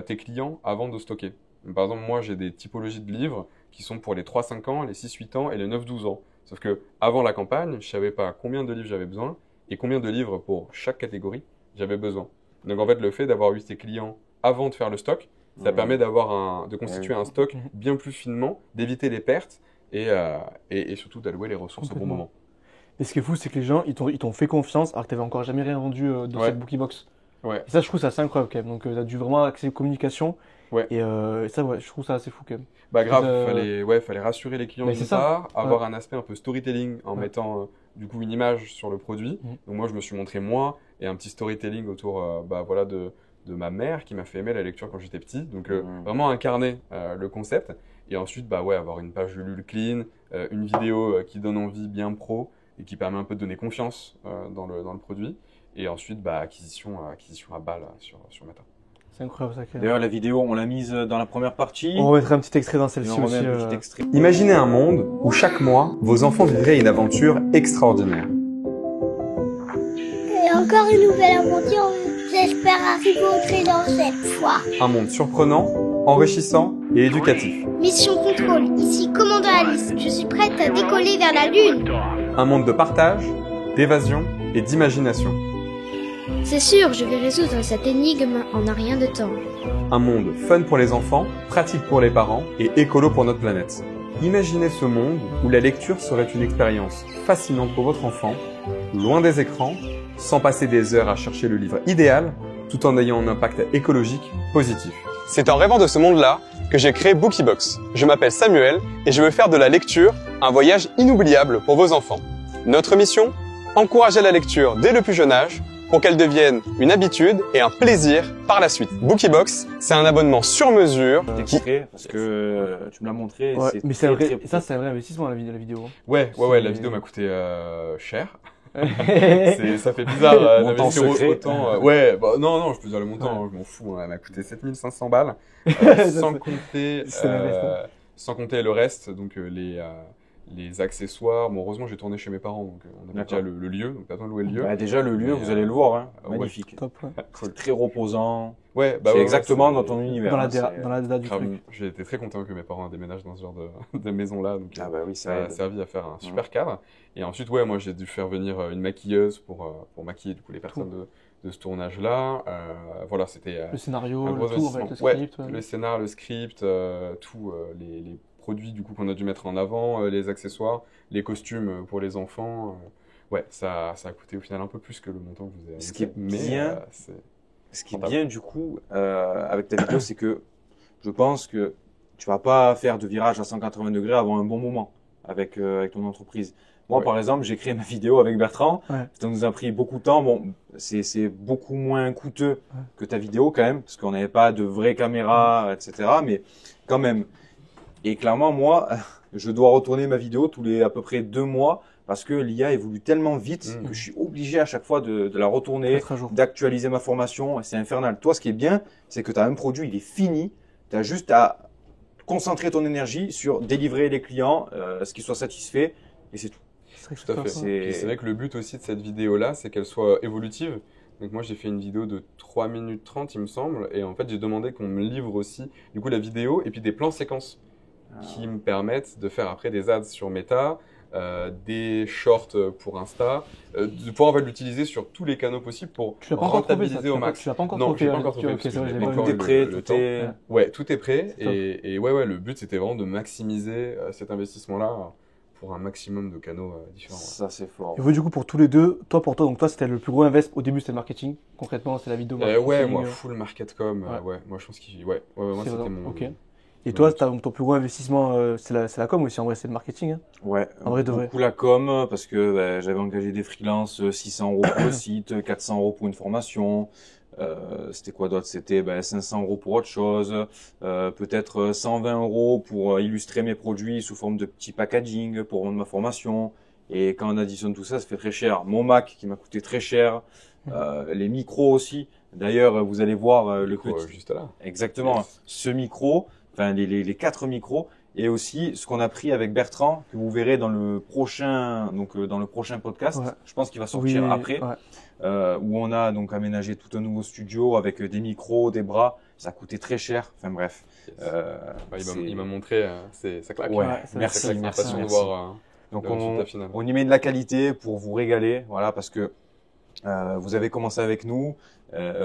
A: tes clients avant de stocker. Donc, par exemple, moi, j'ai des typologies de livres qui sont pour les 3-5 ans, les 6-8 ans et les 9-12 ans. Sauf que avant la campagne, je savais pas combien de livres j'avais besoin et combien de livres pour chaque catégorie j'avais besoin. Donc en fait, le fait d'avoir eu ces clients avant de faire le stock, ça permet de constituer un stock bien plus finement, d'éviter les pertes et surtout d'allouer les ressources au bon moment.
B: Et ce qui est fou, c'est que les gens, ils t'ont fait confiance alors que tu n'avais encore jamais rien vendu dans
A: Ouais.
B: cette Bookiebox.
A: Ouais.
B: Et ça, je trouve ça assez incroyable quand même. Donc, tu as dû vraiment axer communication.
A: Ouais.
B: Et ça, ouais, je trouve ça assez fou quand même.
A: Bah grave,
B: Euh,
A: fallait rassurer les clients
B: Mais
A: d'une
B: c'est ça.
A: part, avoir un aspect un peu storytelling en
B: Ouais.
A: mettant du coup une image sur le produit.
B: Mhm.
A: Donc moi je me suis montré moi et un petit storytelling autour voilà de ma mère qui m'a fait aimer la lecture quand j'étais petit. Donc vraiment incarner le concept et ensuite bah ouais avoir une page Ulule clean, une vidéo qui donne envie bien pro et qui permet un peu de donner confiance dans le produit et ensuite bah acquisition à balle sur Meta.
B: C'est incroyable ça quand même.
C: D'ailleurs, la vidéo, on l'a mise dans la première partie.
B: On remettra un petit extrait dans
C: Et
B: celle-ci
C: on remet
B: aussi.
C: un petit extrait.
A: Imaginez un monde où chaque mois, vos enfants vivraient une aventure extraordinaire.
D: Et encore une nouvelle aventure, j'espère arriver au trésor cette fois.
A: Un monde surprenant, enrichissant et éducatif.
D: Mission contrôle, ici commandant Alice, je suis prête à décoller vers la Lune.
A: Un monde de partage, d'évasion et d'imagination.
D: C'est sûr, je vais résoudre cette énigme en un rien de temps.
A: Un monde fun pour les enfants, pratique pour les parents et écolo pour notre planète. Imaginez ce monde où la lecture serait une expérience fascinante pour votre enfant, loin des écrans, sans passer des heures à chercher le livre idéal, tout en ayant un impact écologique positif.
E: C'est en rêvant de ce monde-là que j'ai créé Bookiebox. Je m'appelle Samuel et je veux faire de la lecture un voyage inoubliable pour vos enfants. Notre mission ? Encourager la lecture dès le plus jeune âge pour qu'elle devienne une habitude et un plaisir par la suite. Bookiebox, c'est un abonnement sur mesure qui...
C: Extrait, parce que tu me l'as montré.
B: Ouais, mais c'est
C: très,
B: vrai.
C: très
B: Ça, c'est un vrai investissement la vidéo.
A: Ouais,
B: C'est-
A: la vidéo m'a coûté cher.
B: Ouais.
A: Ça fait bizarre
C: Montant
A: d'investir
C: secret.
A: autant. Ouais, bah, non, je peux dire le montant, hein, je m'en fous. Elle m'a coûté 7500 balles,
B: Ça,
A: sans
B: c'est-
A: compter,
B: c'est
A: sans compter le reste, donc les accessoires. Bon, heureusement, j'ai tourné chez mes parents, donc on a déjà
C: D'accord.
A: le lieu, donc pas besoin de louer le lieu.
C: Bah, déjà, le lieu,
A: Mais,
C: vous allez le voir, hein.
A: ouais.
C: Magnifique.
B: Top, ouais.
C: C'est très reposant.
A: Ouais,
C: c'est
A: ouais,
C: exactement
A: c'est-
C: dans ton univers.
B: Dans la
C: hein,
B: DA,
C: c'est-
B: dans la DA du
A: grave.
B: truc.
A: J'ai été très content que mes parents déménagent dans ce genre de maison-là, donc
C: Ah bah oui, ça
A: ça a
C: aide.
A: servi à faire un super cadre. Et ensuite, ouais, moi j'ai dû faire venir une maquilleuse pour maquiller du coup les personnes de ce tournage-là. Voilà, c'était
B: Le scénario,
A: un gros
B: le tout, en fait, le
A: investissement.
B: script.
A: Ouais, le scénar, le script, tout, les produits du coup qu'on a dû mettre en avant, les accessoires, les costumes pour les enfants. Ouais, ça a coûté au final un peu plus que le montant que je vous ai annoncé.
C: Ce qui est
A: mais
C: bien,
A: c'est
C: Ce qui est
A: rentable.
C: bien du coup avec ta vidéo, c'est que je pense que tu vas pas faire de virage à 180 degrés avant un bon moment avec ton entreprise. Moi,
A: Ouais.
C: par exemple, j'ai créé ma vidéo avec Bertrand.
B: Ouais.
C: Ça nous a pris beaucoup de temps. Bon, c'est beaucoup moins coûteux que ta vidéo quand même, parce qu'on n'avait pas de vraies caméras, etc. Mais quand même. Et clairement, moi, je dois retourner ma vidéo tous les à peu près 2 mois parce que l'IA évolue tellement vite que je suis obligé à chaque fois de la retourner,
B: Être à jour.
C: d'actualiser ma formation. C'est infernal. Toi, ce qui est bien, c'est que tu as un produit, il est fini. Tu as juste à concentrer ton énergie sur délivrer les clients, ce qu'ils soient satisfaits, et c'est tout.
A: Tout à fait. C'est vrai que le but aussi de cette vidéo-là, c'est qu'elle soit évolutive. Donc moi, j'ai fait une vidéo de 3 minutes 30, il me semble. Et en fait, j'ai demandé qu'on me livre aussi du coup la vidéo et puis des plans séquences qui me permettent de faire après des ads sur Meta, des shorts pour Insta, de pouvoir en fait, l'utiliser sur tous les canaux possibles pour rentabiliser au max.
B: Tu l'as pas encore
A: Non,
B: trouvé.
A: je l'ai pas encore trouvé.
B: Ok, c'est vrai, j'ai pas
C: Tout
B: vu.
C: est prêt, tout est...
A: Ouais, tout est prêt. Et ouais, le but, c'était vraiment de maximiser cet investissement-là pour un maximum de canaux différents. Ouais.
C: Ça, c'est fort.
B: Et vous, du coup, pour tous les deux, toi, donc toi, c'était le plus gros invest. Au début, c'était le marketing. Concrètement, c'est la vidéo.
A: Ouais, moi, full marketcom. Ouais, moi, je pense que moi, c'était mon.
B: Ok. Et toi, ton plus gros investissement, c'est la com aussi. En vrai, c'est le marketing. Hein.
C: Ouais,
B: en vrai, de vrai.
C: Beaucoup la com, parce que j'avais engagé des freelances, 600 € pour le site, 400 € pour une formation. C'était quoi d'autre? C'était 500 € pour autre chose, peut-être 120 € pour illustrer mes produits sous forme de petit packaging pour vendre ma formation. Et quand on additionne tout ça, ça fait très cher. Mon Mac qui m'a coûté très cher, les micros aussi. D'ailleurs, vous allez voir le petit.
A: Juste là.
C: Exactement. Yes. Ce micro, enfin les 4 micros, et aussi ce qu'on a pris avec Bertrand, que vous verrez dans le prochain, dans le prochain podcast. Ouais. Je pense qu'il va sortir après. Ouais. Où on a donc aménagé tout un nouveau studio avec des micros, des bras. Ça a coûté très cher. Enfin bref.
A: Yes. Il m'a montré, ça claque.
C: Ouais, merci.
A: De voir,
C: donc on y met de la qualité pour vous régaler. Voilà, parce que vous avez commencé avec nous.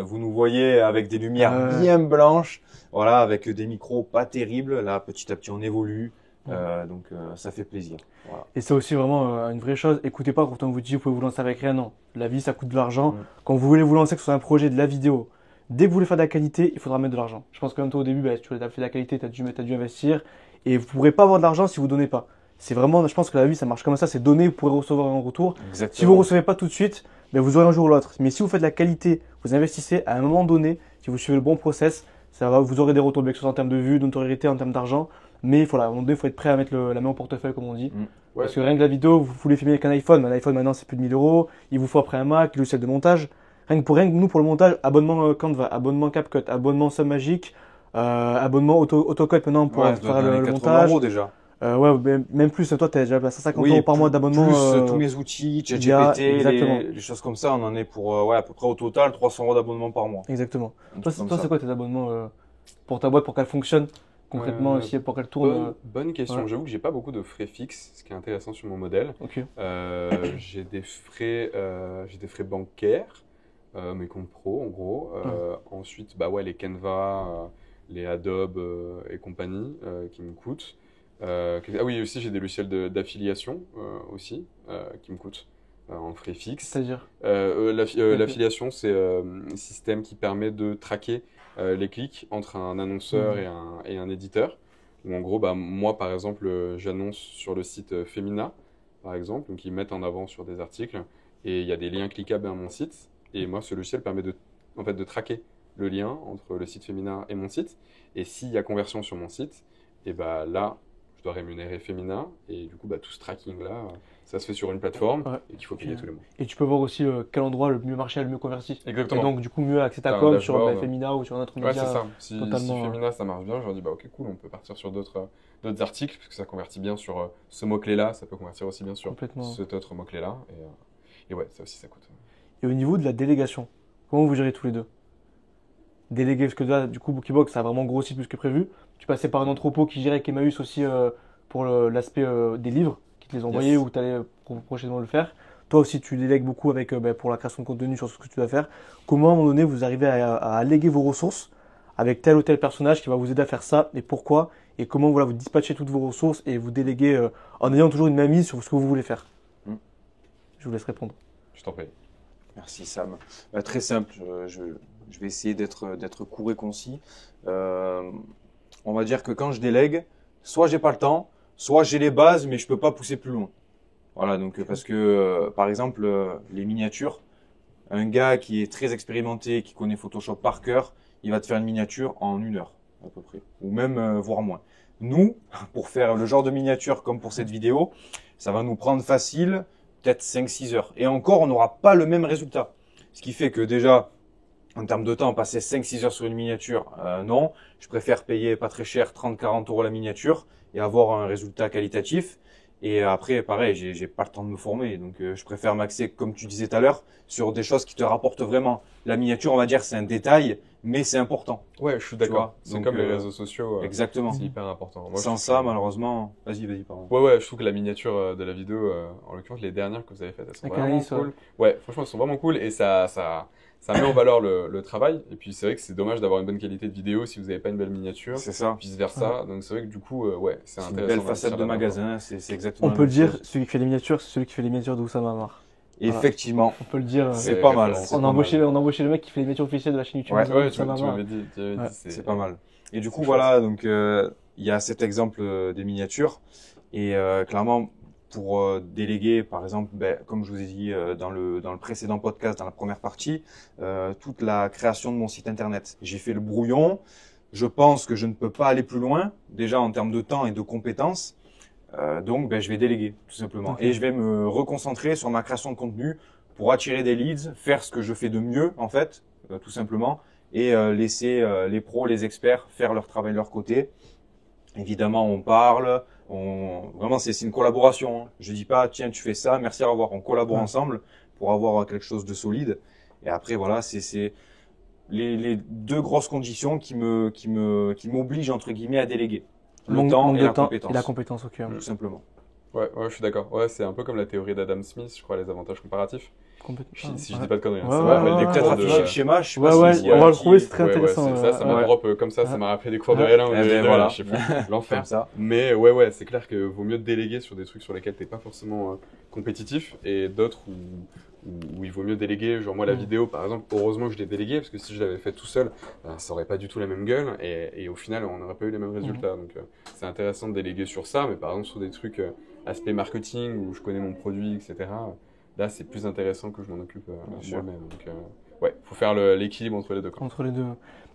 C: Vous nous voyez avec des lumières bien blanches. Voilà, avec des micros pas terribles. Là, petit à petit, on évolue. Donc ça fait plaisir. Voilà.
B: Et c'est aussi vraiment une vraie chose. Écoutez pas quand on vous dit vous pouvez vous lancer avec rien. Non, la vie ça coûte de l'argent. Quand vous voulez vous lancer, que ce soit un projet, de la vidéo, dès que vous voulez faire de la qualité, il faudra mettre de l'argent. Je pense que même toi au début, si tu as fait de la qualité, tu as dû investir. Et vous ne pourrez pas avoir de l'argent si vous ne donnez pas. C'est vraiment, je pense que la vie ça marche comme ça. C'est donner, vous pourrez recevoir un retour.
C: Exactement.
B: Si vous ne recevez pas tout de suite, vous aurez un jour ou l'autre. Mais si vous faites de la qualité, vous investissez à un moment donné, si vous suivez le bon process, vous aurez des retours, que ce soit en termes de vues, de notoriété, en termes d'argent. Mais à un moment donné, il faut être prêt à mettre la main au portefeuille, comme on dit. Ouais. Parce que rien que la vidéo, vous voulez filmer avec un iPhone. Un iPhone, maintenant, c'est plus de 1000 €. Il vous faut après un Mac, logiciel de montage. Rien que nous, pour le montage, abonnement Canva, abonnement CapCut, abonnement Submagic, abonnement AutoCut maintenant pour faire le montage.
C: Déjà.
B: Même plus. Toi, tu as déjà 150 € par mois d'abonnement.
C: Plus tous mes outils, ChatGPT, les choses comme ça, on en est pour à peu près au total 300 € d'abonnement par mois.
B: Exactement. Toi, c'est quoi tes abonnements pour ta boîte, pour qu'elle fonctionne concrètement, pour qu'elle tourne?
A: Bonne question. J'avoue que j'ai pas beaucoup de frais fixes, ce qui est intéressant sur mon modèle.
B: Okay.
A: J'ai des frais bancaires, mes comptes pro en gros. Ensuite, les Canva, les Adobe et compagnie qui me coûtent. Oui, aussi j'ai des logiciels d'affiliation aussi qui me coûtent en frais fixes.
B: C'est-à-dire
A: l'affiliation, c'est un système qui permet de traquer les clics entre un annonceur et un éditeur. Où en gros, moi par exemple, j'annonce sur le site Femina, par exemple, donc ils mettent en avant sur des articles et il y a des liens cliquables à mon site. Et moi, ce logiciel permet de traquer le lien entre le site Femina et mon site. Et s'il y a conversion sur mon site, et là, je dois rémunérer Femina et du coup tout ce tracking là ça se fait sur une plateforme et qu'il faut payer tous les mois.
B: Et tu peux voir aussi quel endroit le mieux marché, le mieux converti.
A: Exactement.
B: Et donc du coup mieux accès ta com sur Femina ou sur un autre média.
A: Ouais, c'est ça. Si Femina ça marche bien, je leur dis ok cool, on peut partir sur d'autres articles parce que ça convertit bien sur ce mot clé là, ça peut convertir aussi bien sur cet autre mot clé là et ouais, ça aussi ça coûte.
B: Et au niveau de la délégation, comment vous gérez tous les deux? Déléguer, parce que là, du coup, Bookiebox, ça a vraiment grossi plus que prévu. Tu passais par un entrepôt qui gérait avec Emmaüs aussi pour l'aspect des livres, qui te les envoyait ou tu allais prochainement le faire. Toi aussi, tu délègues beaucoup avec, pour la création de contenu sur ce que tu dois faire. Comment, à un moment donné, vous arrivez à alléguer vos ressources avec tel ou tel personnage qui va vous aider à faire ça et pourquoi? Et comment vous dispatchez toutes vos ressources et vous déléguez en ayant toujours une mainmise sur ce que vous voulez faire? Je vous laisse répondre.
A: Je t'en prie.
C: Merci Sam. Très simple, je vais essayer d'être court et concis. On va dire que quand je délègue, soit j'ai pas le temps, soit j'ai les bases, mais je peux pas pousser plus loin. Voilà, donc parce que par exemple les miniatures, un gars qui est très expérimenté, qui connaît Photoshop par cœur, il va te faire une miniature en 1 heure à peu près, ou même voire moins. Nous, pour faire le genre de miniature comme pour cette vidéo, ça va nous prendre facile peut-être 5-6 heures. Et encore, on n'aura pas le même résultat. Ce qui fait que déjà, En termes de temps, passer 5-6 heures sur une miniature, non. Je préfère payer pas très cher, 30-40 € la miniature et avoir un résultat qualitatif. Et après, pareil, j'ai pas le temps de me former. Donc, je préfère m'axer, comme tu disais tout à l'heure, sur des choses qui te rapportent vraiment. La miniature, on va dire, c'est un détail, mais c'est important.
A: Ouais, je suis
C: Tu
A: d'accord.
C: vois,
A: C'est
C: donc,
A: comme les réseaux sociaux.
C: Exactement.
A: C'est hyper important. Moi, je
C: Sans
A: trouve
C: ça,
A: que-
C: malheureusement, vas-y, pardon.
A: Ouais, je trouve que la miniature de la vidéo, en l'occurrence les dernières que vous avez faites, elles sont
B: Avec
A: vraiment
B: Anaïs,
A: cool. Ouais, franchement, elles sont vraiment cool et ça met en valeur le travail. Et puis c'est vrai que c'est dommage d'avoir une bonne qualité de vidéo si vous n'avez pas une belle miniature,
C: C'est ça.
A: vice versa. Donc c'est vrai que du coup, ouais, c'est
C: C'est une
A: intéressant.
C: belle facette de
A: d'investir là-dedans,
C: magasin, c'est exactement
B: On
C: la
B: peut le
C: même
B: dire,
C: chose.
B: celui qui fait les miniatures, c'est celui qui fait les miniatures d'Oussama Amar.
C: Effectivement,
B: On peut le dire.
C: c'est
A: Ouais,
C: pas mal.
A: référence.
C: c'est
B: On
C: pas
B: a embauché,
C: mal.
B: on a embauché le mec qui fait les miniatures officielles de la chaîne YouTube.
C: Ouais,
A: quoi. Ouais, tu
B: d'Oussama Amar.
A: m'avais dit.
B: Ouais.
C: C'est pas mal. Et du coup,
A: C'est
C: voilà, donc il y a cet exemple des miniatures. Et clairement, pour déléguer, par exemple, comme je vous ai dit dans le précédent podcast, dans la première partie, toute la création de mon site internet. J'ai fait le brouillon. Je pense que je ne peux pas aller plus loin, déjà en termes de temps et de compétences. Donc, je vais déléguer, tout simplement.
B: Ok.
C: Et je vais me reconcentrer sur ma création de contenu pour attirer des leads, faire ce que je fais de mieux, en fait, tout simplement, et laisser les pros, les experts faire leur travail de leur côté. Évidemment, on parle, vraiment, c'est une collaboration. Hein. Je dis pas, tiens, tu fais ça, merci, au revoir. On collabore
B: Ouais.
C: ensemble pour avoir quelque chose de solide. Et après, voilà, c'est les deux grosses conditions qui m'obligent, entre guillemets, à déléguer. Le temps
B: Manque
C: et
B: de
C: la
B: temps
C: compétence.
B: et la compétence, ok.
C: Tout simplement.
A: Ouais, je suis d'accord. Ouais, c'est un peu comme la théorie d'Adam Smith, je crois, les avantages comparatifs.
B: Complètement.
A: Si je dis pas de conneries. hein,
B: Ouais,
A: ça
B: ouais,
A: me rappelle
B: ouais,
A: des
B: ouais,
C: Peut-être
A: cours
C: afficher le
A: de.
C: schéma, je sais
B: Ouais,
C: pas
B: ouais,
C: si
B: on va le trouver, c'est très
A: Ouais,
B: intéressant.
A: ça m'a
B: ouais.
A: drop comme ça m'a rappelé des cours de
B: Ouais.
A: L1 ou
C: Eh
A: de
C: ben,
A: L2,
C: voilà.
A: je sais plus, l'enfer.
C: comme ça.
A: Mais ouais, c'est clair que vaut mieux déléguer sur des trucs sur lesquels t'es pas forcément compétitif et d'autres où il vaut mieux déléguer. Genre moi la vidéo par exemple, heureusement que je l'ai délégué parce que si je l'avais fait tout seul, ça aurait pas du tout la même gueule et au final on n'aurait pas eu les mêmes résultats. Donc c'est intéressant de déléguer sur ça, mais par exemple sur des trucs aspect marketing où je connais mon produit, etc. Là c'est plus intéressant que je m'en occupe
C: sûr.
A: moi-même. Donc ouais, faut faire l'équilibre entre les deux. Quoi.
B: Entre les deux.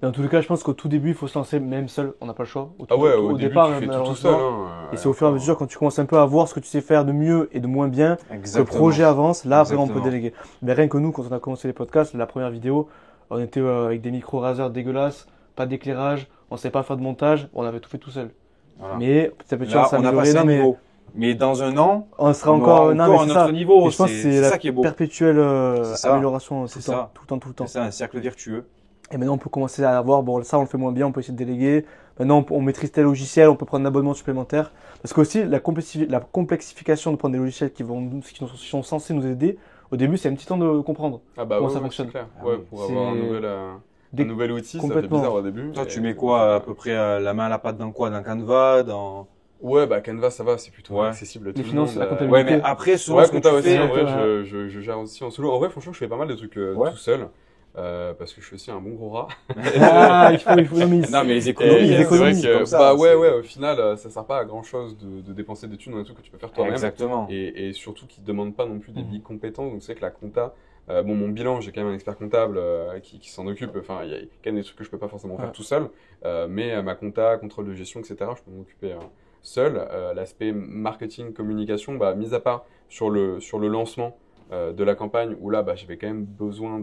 B: Mais en tous les cas, je pense qu'au tout début, il faut se lancer même seul. On n'a pas le choix.
A: Ah ouais, au début
B: départ,
A: tu fais tout
B: malheureusement.
A: seul. Hein,
B: Et c'est au fur et à mesure, quand tu commences un peu à voir ce que tu sais faire de mieux et de moins bien, que le
C: Exactement.
B: projet avance, là, après, on peut
C: Exactement.
B: déléguer. Mais rien que nous, quand on a commencé les podcasts, la première vidéo, on était avec des micro raseurs dégueulasses, pas d'éclairage, on savait pas faire de montage, on avait tout fait tout seul.
C: Voilà.
B: Mais petit à petit,
C: Là,
B: on s'est
C: on a
B: amélioré.
C: passé un
B: Non, mais
C: niveau. Mais dans un an,
B: on sera
C: on
B: encore,
C: aura
B: non,
C: encore
B: mais
C: un
B: c'est
C: autre
B: ça.
C: niveau.
B: Et je pense que c'est
C: ça
B: la
C: qui est beau.
B: perpétuelle
C: C'est ça.
B: amélioration,
C: C'est
B: tout le temps,
C: ça.
B: tout le temps, tout le temps.
C: C'est ça, un cercle vertueux.
B: Et maintenant, on peut commencer à avoir, bon, ça, on le fait moins bien, on peut essayer de déléguer. Maintenant, on maîtrise tel logiciel, on peut prendre un abonnement supplémentaire. Parce qu'aussi, la complexification de prendre des logiciels qui sont censés nous aider, au début, c'est un petit temps de comprendre.
A: Ah bah
B: Comment
A: ouais,
B: ça
A: ouais,
B: fonctionne.
A: c'est clair.
C: Ah
A: Ouais,
C: oui.
A: pour avoir un
B: Des-
A: nouvel outil, ça fait
B: complètement.
A: bizarre au début.
C: Toi,
A: Et-
C: tu mets quoi à peu près la main à la pâte dans quoi? Dans Canva, dans...
A: Ouais, bah Canva, ça va, c'est plutôt
C: Ouais.
A: accessible à tout
B: Les
A: le
B: finances,
A: monde.
B: la comptabilité.
C: Ouais, mais après, selon
A: Ouais,
C: ce que
A: compta
C: tu
A: aussi,
C: fais,
A: en vrai,
B: ouais.
A: je gère aussi en solo. En vrai, franchement, je fais pas mal de trucs
C: Ouais.
A: tout seul. Parce que je suis aussi un bon gros rat.
B: Ah, il faut, non, mais
C: Non, mais les
A: Et
C: économies,
B: les
A: c'est vrai
B: économies,
A: que,
C: comme ça,
A: bah ouais,
C: c'est-
A: ouais, au final, ça sert pas à grand chose de dépenser des thunes dans des trucs que tu peux faire toi-même.
C: Exactement.
A: Et surtout qui ne demandent pas non plus des
B: Mhm.
A: big compétences. Donc c'est vrai que la compta, bon, mon bilan, j'ai quand même un expert comptable qui s'en occupe. Enfin, il y a quand même des trucs que je peux pas forcément faire
B: Ouais.
A: tout seul. Mais ma compta, contrôle de gestion, etc., je peux m'en occuper seul. L'aspect marketing, communication, bah, mis à part sur le lancement de la campagne, où là, bah, j'avais quand même besoin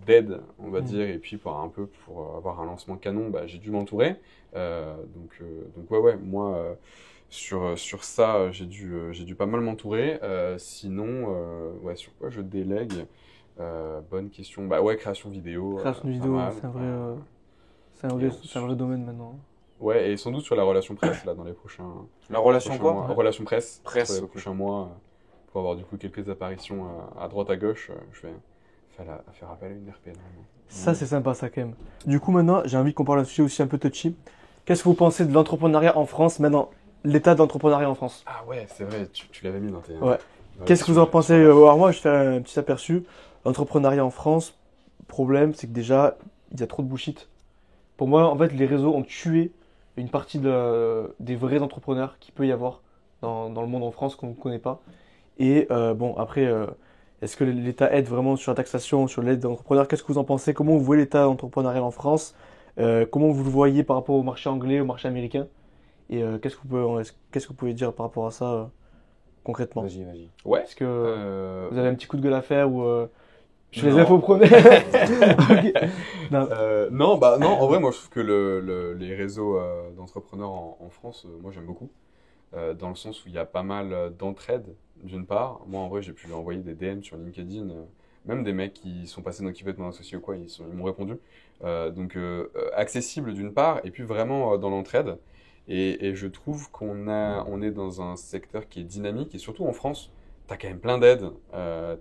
A: d'aide, on va
B: Mhm.
A: dire, et puis pour avoir un lancement canon, bah, j'ai dû m'entourer. Donc ouais, moi, sur ça, j'ai dû pas mal m'entourer. Sinon, ouais, sur quoi je délègue? Bonne question. Bah ouais, création vidéo.
B: création de
A: pas
B: vidéo,
A: mal.
B: c'est un vrai domaine maintenant.
A: Ouais, et sans doute sur la relation presse, là, dans les prochains
C: La relation
A: prochains
C: quoi?
A: mois. Relation presse,
C: Presse,
A: sur les
C: ok.
A: prochains mois, pour avoir du coup quelques apparitions à droite, à gauche. Je vais faire appel à une RP, normalement.
B: Ça, c'est sympa, ça, quand même. Du coup, maintenant, j'ai envie qu'on parle d'un sujet aussi un peu touchy. Qu'est-ce que vous pensez de l'entrepreneuriat en France, maintenant, l'état de l'entrepreneuriat en France?
A: Ah ouais, c'est vrai, tu l'avais mis dans tes...
B: Ouais. Qu'est-ce que vous en pensez? Alors moi, je fais un petit aperçu. L'entrepreneuriat en France, problème, c'est que déjà, il y a trop de bullshit. Pour moi, en fait, les réseaux ont tué une partie des vrais entrepreneurs qu'il peut y avoir dans le monde en France qu'on ne connaît pas. Et bon, après, est-ce que l'État aide vraiment sur la taxation, sur l'aide des entrepreneurs? Qu'est-ce que vous en pensez? Comment vous voyez l'État entrepreneurial en France? Comment vous le voyez par rapport au marché anglais, au marché américain? Et qu'est-ce que vous pouvez dire par rapport à ça concrètement?
C: Vas-y, vas-y.
A: Ouais.
B: Est-ce que vous avez un petit coup de gueule à faire ou Je fais les infos prenez. Ok. Non.
A: Non, en vrai, moi, je trouve que les réseaux d'entrepreneurs en France, moi, j'aime beaucoup. Dans le sens où il y a pas mal d'entraide, d'une part. Moi, en vrai, j'ai pu lui envoyer des DM sur LinkedIn, même des mecs qui sont passés dans qui veut être mon associé ou quoi, ils m'ont répondu. Donc, accessible d'une part, et puis vraiment dans l'entraide. Et je trouve on est dans un secteur qui est dynamique, et surtout en France, t'as quand même plein d'aides,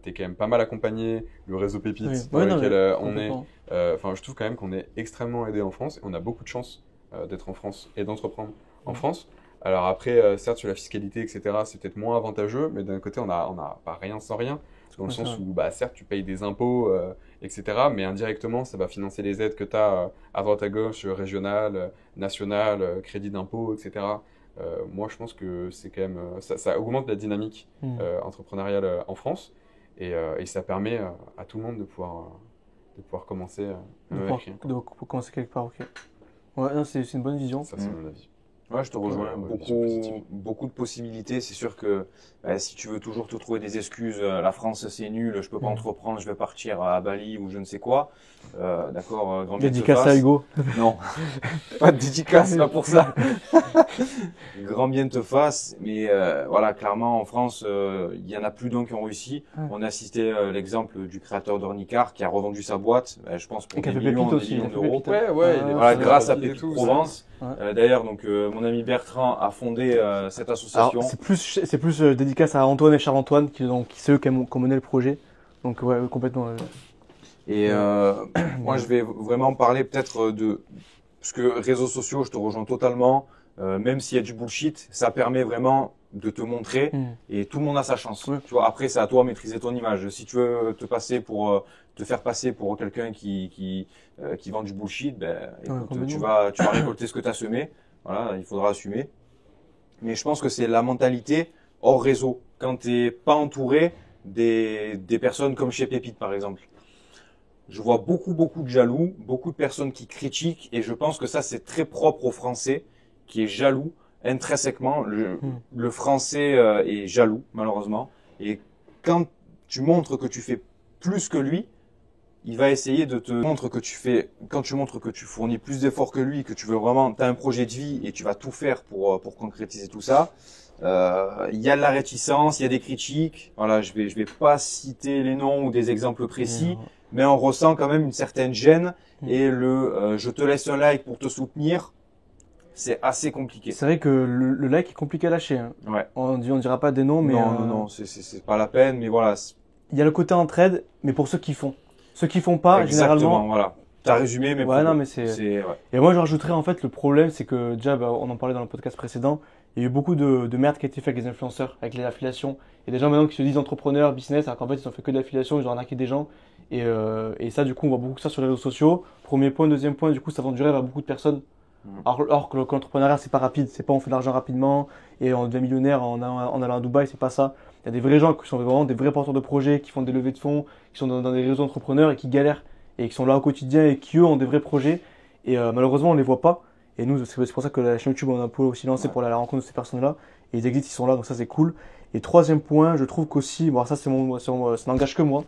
A: t'es quand même pas mal accompagné, le réseau Pépite
B: Oui.
A: dans lequel on est.
B: Complètement.
A: Je trouve quand même qu'on est extrêmement aidé en France, et on a beaucoup de chance d'être en France et d'entreprendre en France. Alors après, certes, sur la fiscalité, etc., c'est peut-être moins avantageux, mais d'un côté, on a pas rien sans rien, dans le sens où, certes, tu payes des impôts, etc., mais indirectement, ça va financer les aides que tu as à droite à gauche, régionales, nationales, crédit d'impôt, etc. Moi, je pense que c'est quand même, ça augmente la dynamique entrepreneuriale en France, et ça permet à tout le monde de pouvoir commencer
B: de commencer quelque part, ok. Ouais, non, c'est une bonne vision.
A: Ça, c'est mon avis.
C: Ouais, je te rejoins.
A: Ouais,
C: Beaucoup de possibilités. C'est sûr que si tu veux toujours te trouver des excuses, la France c'est nul, je peux pas entreprendre, je vais partir à Bali ou je ne sais quoi. D'accord. Grand bien te
B: Dédicace
C: fasse.
B: à Hugo.
C: Non, pas de dédicace, pas pour ça. Grand bien te fasse. Mais voilà, clairement en France, il y en a plus d'un qui ont réussi.
B: Ouais.
C: On a cité l'exemple du créateur d'Ornicar qui a revendu sa boîte. Je pense pour
B: Et qui a
C: des
B: fait
C: millions,
B: Pépite
C: des
B: aussi.
C: millions d'euros.
A: il est
C: Voilà,
A: c'est
C: grâce à
A: rapide et
C: Pépite
A: tout,
C: Provence.
B: Ouais.
C: D'ailleurs, donc mon ami Bertrand a fondé cette association.
B: Alors, c'est plus dédicace à Antoine et Charles-Antoine qui c'est eux qui ont mené le projet. Donc ouais, complètement.
C: Et moi, je vais vraiment parler peut-être parce que réseaux sociaux, je te rejoins totalement. Même s'il y a du bullshit, ça permet vraiment de te montrer et tout le monde a sa chance.
B: Ouais.
C: Tu vois, après, c'est à toi de maîtriser ton image. Si tu veux te faire passer pour quelqu'un qui vend du bullshit, écoute, tu vas récolter ce que tu as semé. Voilà, il faudra assumer. Mais je pense que c'est la mentalité hors réseau. Quand t'es pas entouré des personnes comme chez Pépite, par exemple. Je vois beaucoup de jaloux, beaucoup de personnes qui critiquent, et je pense que ça, c'est très propre au Français, qui est jaloux intrinsèquement. Le Français est jaloux, malheureusement. Et quand tu montres que tu fais plus que lui, il va essayer de te montrer que quand tu montres que tu fournis plus d'efforts que lui, que tu veux vraiment, t'as un projet de vie et tu vas tout faire pour concrétiser tout ça. Il y a de la réticence, il y a des critiques. Voilà, je vais pas citer les noms ou des exemples précis, mais on ressent quand même une certaine gêne et je te laisse un like pour te soutenir. C'est assez compliqué.
B: C'est vrai que le like est compliqué à lâcher. Hein.
C: Ouais.
B: On dira pas des noms, mais
C: non, c'est pas la peine, mais voilà.
B: Il y a le côté entraide, mais pour ceux qui font. Ceux qui font pas,
C: Exactement,
B: généralement.
C: voilà. T'as résumé, mais
B: ouais, non, mais c'est.
C: Ouais.
B: Et moi, je rajouterais en fait le problème, c'est que déjà, on en parlait dans le podcast précédent. Il y a eu beaucoup de merde qui a été fait avec les influenceurs, avec les affiliations. Il y a des gens maintenant qui se disent entrepreneurs, business, alors qu'en fait, ils ont fait que de l'affiliation, ils ont arnaqué des gens. Et ça, du coup, on voit beaucoup ça sur les réseaux sociaux. Premier point, deuxième point, du coup, ça vend du rêve à beaucoup de personnes. Alors que l'entrepreneuriat, c'est pas rapide. C'est pas on fait de l'argent rapidement et on devient millionnaire en allant à Dubaï, c'est pas ça. Il y a des vrais gens qui sont vraiment des vrais porteurs de projets, qui font des levées de fonds, qui sont dans des réseaux entrepreneurs et qui galèrent et qui sont là au quotidien et qui, eux, ont des vrais projets. Et malheureusement, on les voit pas. Et nous, c'est pour ça que la chaîne YouTube, on a un peu aussi lancé pour aller à la rencontre de ces personnes-là. Et ils existent, ils sont là, donc ça, c'est cool. Et troisième point, je trouve qu'aussi, bon, ça, ça n'engage que moi.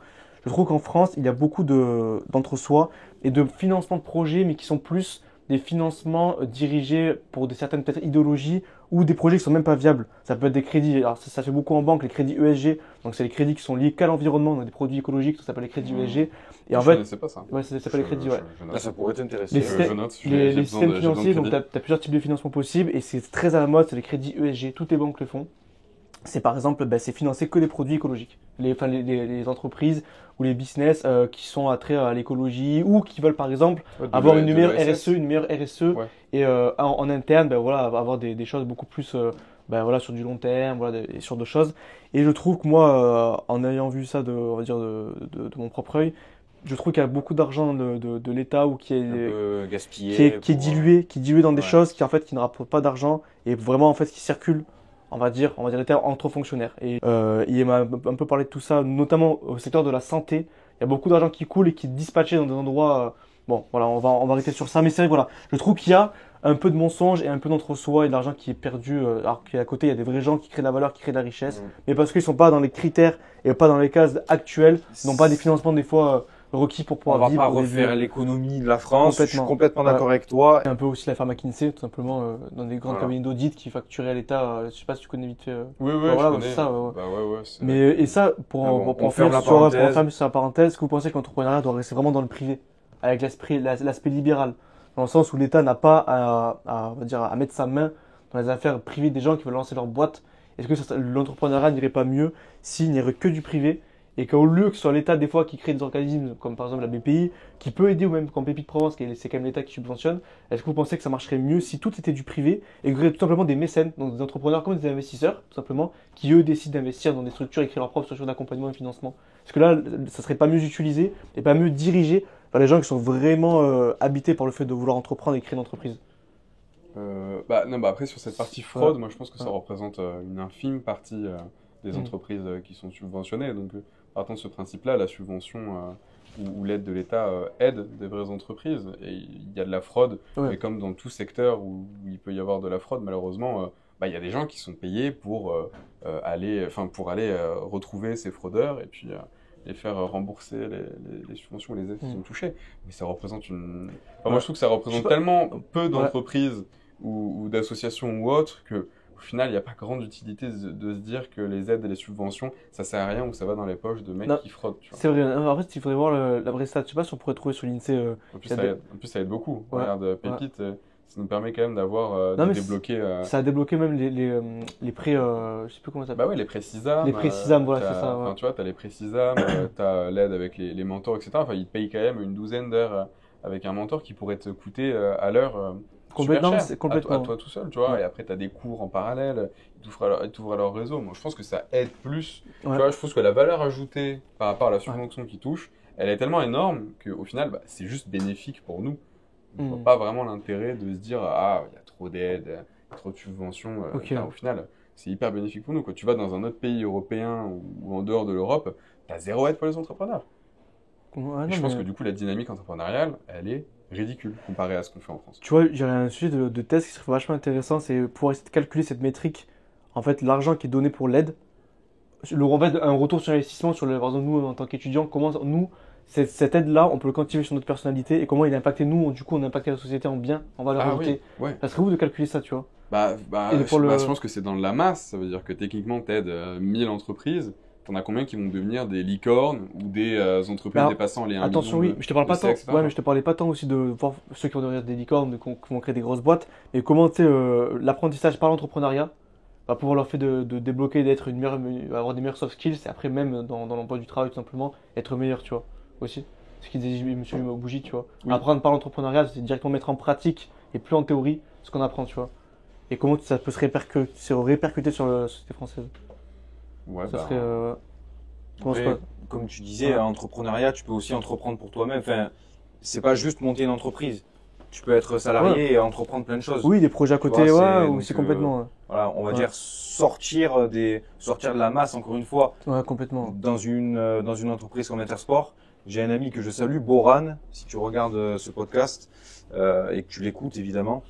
B: Je trouve qu'en France, il y a beaucoup d'entre-soi et de financement de projets, mais qui sont plus des financements dirigés pour certaines peut-être idéologies ou des projets qui sont même pas viables. Ça peut être des crédits, alors ça fait beaucoup en banque, les crédits ESG, donc c'est les crédits qui sont liés qu'à l'environnement, donc des produits écologiques, ça s'appelle les crédits ESG. Et en fait,
A: c'est pas ça.
B: Ouais, ça s'appelle les crédits, ouais.
C: Ça pourrait t'intéresser.
B: Les systèmes financiers, donc tu as plusieurs types de financement possibles et c'est très à la mode, c'est les crédits ESG, toutes les banques le font. C'est par exemple, c'est financer que les produits écologiques. Les entreprises ou les business qui sont attraits à l'écologie ou qui veulent par exemple avoir une meilleure RSE, et en interne, voilà, avoir des choses beaucoup plus voilà, sur du long terme, voilà, sur d'autres choses. Et je trouve que moi, en ayant vu ça on va dire de mon propre œil, je trouve qu'il y a beaucoup d'argent de l'État ou qui est gaspillé, qui est dilué dans des choses qui en fait qui ne rapportent pas d'argent et vraiment en fait qui circulent. On va dire les termes entre fonctionnaires. Et il m'a un peu parlé de tout ça, notamment au secteur de la santé. Il y a beaucoup d'argent qui coule et qui est dispatché dans des endroits. Bon, voilà, on va arrêter sur ça. Mais c'est vrai, voilà, je trouve qu'il y a un peu de mensonge et un peu d'entre-soi et de l'argent qui est perdu, alors qu'à côté, il y a des vrais gens qui créent de la valeur, qui créent de la richesse, mais parce qu'ils sont pas dans les critères et pas dans les cases actuelles, ils n'ont pas des financements des fois requis pour
C: On
B: pouvoir
C: va
B: vivre.
C: pas
B: au début.
C: refaire l'économie de la France. Je suis
B: Complètement.
C: complètement d'accord avec toi.
B: Un peu aussi l'affaire McKinsey, tout simplement, dans des grands cabinets d'audit qui facturaient à l'État. Je sais pas si tu connais vite fait.
A: Oui,
B: voilà,
A: je connais.
B: c'est ça.
A: Bah ouais, c'est-
B: Mais et ça, pour
C: on ferme la
B: finir sur
C: parenthèse.
B: la parenthèse, est-ce que vous pensez que l'entrepreneuriat doit rester vraiment dans le privé, avec l'aspect libéral, dans le sens où l'État n'a pas on va dire, à mettre sa main dans les affaires privées des gens qui veulent lancer leur boîte? Est-ce que l'entrepreneuriat n'irait pas mieux s'il n'y aurait que du privé et qu'au lieu que ce soit l'État des fois qui crée des organismes comme par exemple la BPI, qui peut aider ou même comme Pépite Provence, c'est quand même l'État qui subventionne, est-ce que vous pensez que ça marcherait mieux si tout était du privé et qu'il y aurait tout simplement des mécènes, donc des entrepreneurs comme des investisseurs, tout simplement, qui eux décident d'investir dans des structures et créer leur propre structure d'accompagnement et de financement? Est-ce que là, ça serait pas mieux utilisé et pas mieux dirigé par les gens qui sont vraiment habités par le fait de vouloir entreprendre et créer une entreprise?
A: Non, après sur cette partie fraude, moi je pense que ça représente une infime partie des entreprises qui sont subventionnées. Donc partant de ce principe-là, la subvention ou l'aide de l'État aide des vraies entreprises. Et il y a de la fraude, et comme dans tout secteur où il peut y avoir de la fraude, malheureusement, il y a des gens qui sont payés pour aller retrouver ces fraudeurs et puis les faire rembourser les subventions ou les aides qui sont touchées. Mais ça représente une... Enfin, moi je trouve que ça représente tellement peu d'entreprises ou d'associations ou autres que au final, il n'y a pas grande utilité de se dire que les aides et les subventions, ça sert à rien ou ça va dans les poches de mecs qui fraudent.
B: C'est vrai. En fait, il faudrait voir la vraie stat. Je sais pas si on pourrait trouver sur l'INSEE.
A: En plus, ça aide beaucoup. Regarde, Pépite, ça nous permet quand même d'avoir débloqué.
B: Ça a débloqué même les prêts. Je sais plus comment ça s'appelle.
A: Bah ouais, les prêts Sisam.
B: Les prêts Sisam, voilà, c'est ça.
A: Enfin, tu vois, t'as les prêts Sisam, t'as l'aide avec les mentors, etc. Enfin, ils te payent quand même une douzaine d'heures avec un mentor qui pourrait te coûter à l'heure.
B: Complètement,
A: c'est complètement. À toi tout seul, tu vois. Et après, tu as des cours en parallèle, ils t'ouvrent à leur réseau. Moi, je pense que ça aide plus. Tu vois, je pense que la valeur ajoutée par rapport à la subvention qui touche, elle est tellement énorme qu'au final, c'est juste bénéfique pour nous. On ne voit pas vraiment l'intérêt de se dire ah, il y a trop d'aides, trop de subventions. Au final, c'est hyper bénéfique pour nous. Quand tu vas dans un autre pays européen ou en dehors de l'Europe, tu as zéro aide pour les entrepreneurs. Je pense que du coup, la dynamique entrepreneuriale, elle est ridicule comparé à ce qu'on fait en France.
B: Tu vois, j'aurais un sujet de thèse qui serait vachement intéressant, c'est pour essayer de calculer cette métrique, en fait, l'argent qui est donné pour l'aide, en fait, un retour sur investissement sur par exemple, nous, en tant qu'étudiants, comment nous, cette aide-là, on peut le quantifier sur notre personnalité et comment il a impacté nous, du coup, on a impacté la société en bien, en valeur ajoutée.
A: Oui, ouais.
B: Ça serait où de calculer ça, tu vois?
A: Je pense que c'est dans la masse, ça veut dire que techniquement, tu aides 1000 entreprises. T'en as combien qui vont devenir des licornes ou des entreprises dépassant les 1
B: attention,
A: million
B: oui, je te parle pas tant. Ouais, mais je te parlais pas tant aussi de voir ceux qui vont devenir des licornes, qui vont créer des grosses boîtes, mais comment l'apprentissage par l'entrepreneuriat va pouvoir leur faire de débloquer, avoir des meilleurs soft skills et après même dans l'emploi du travail tout simplement être meilleur, tu vois, aussi. Ce qu'il disait M. Bougie, tu vois. Oui. Apprendre par l'entrepreneuriat, c'est directement mettre en pratique et plus en théorie ce qu'on apprend, tu vois. Et comment ça peut se répercuter sur la société française.
A: Ouais,
B: ça serait.
C: Après, comme tu disais, l'entrepreneuriat, tu peux aussi entreprendre pour toi-même. Enfin, c'est pas juste monter une entreprise. Tu peux être salarié et entreprendre plein de choses.
B: Oui, des projets à côté, ou c'est complètement.
C: Voilà, on va dire sortir de la masse, encore une fois.
B: Ouais, complètement.
C: Dans une entreprise comme Intersport. J'ai un ami que je salue, Boran, si tu regardes ce podcast et que tu l'écoutes évidemment.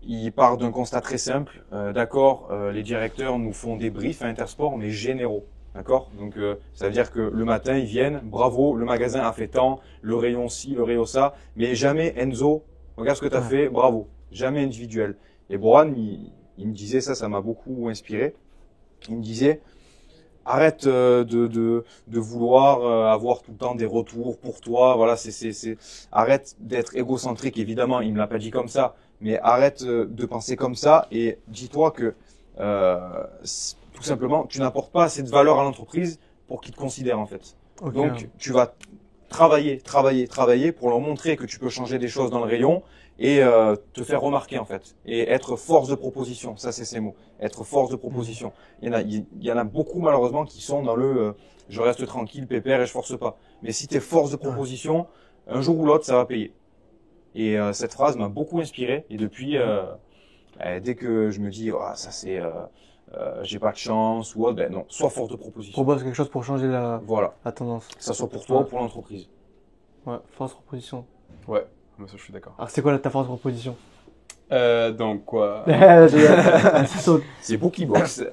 C: Il part d'un constat très simple. D'accord, les directeurs nous font des briefs à Intersport, mais généraux. D'accord? Donc, ça veut dire que le matin, ils viennent, bravo, le magasin a fait tant, le rayon ci, le rayon ça, mais jamais Enzo, regarde ce que tu as fait, bravo. Jamais individuel. Et Boran, il me disait, ça m'a beaucoup inspiré. Il me disait, arrête de vouloir avoir tout le temps des retours pour toi. Voilà, arrête d'être égocentrique. Évidemment, il me l'a pas dit comme ça. Mais arrête de penser comme ça et dis-toi que tout simplement, tu n'apportes pas assez de valeur à l'entreprise pour qu'ils te considèrent en fait. Okay. Donc, tu vas travailler pour leur montrer que tu peux changer des choses dans le rayon et te faire remarquer en fait. Et être force de proposition, ça c'est ces mots. Être force de proposition. Il y en a beaucoup malheureusement qui sont dans le je reste tranquille, pépère et je force pas. Mais si tu es force de proposition, un jour ou l'autre ça va payer. Et cette phrase m'a beaucoup inspiré. Et depuis, dès que je me dis, ça c'est, j'ai pas de chance ou autre, non, sois force de proposition.
B: Propose quelque chose pour changer la tendance.
C: Que ça soit pour toi ou pour l'entreprise.
B: Ouais, force de proposition.
A: Ouais. Moi, ça, je suis d'accord.
B: Alors, c'est quoi ta force de proposition?
A: Donc, quoi
C: C'est Bookiebox.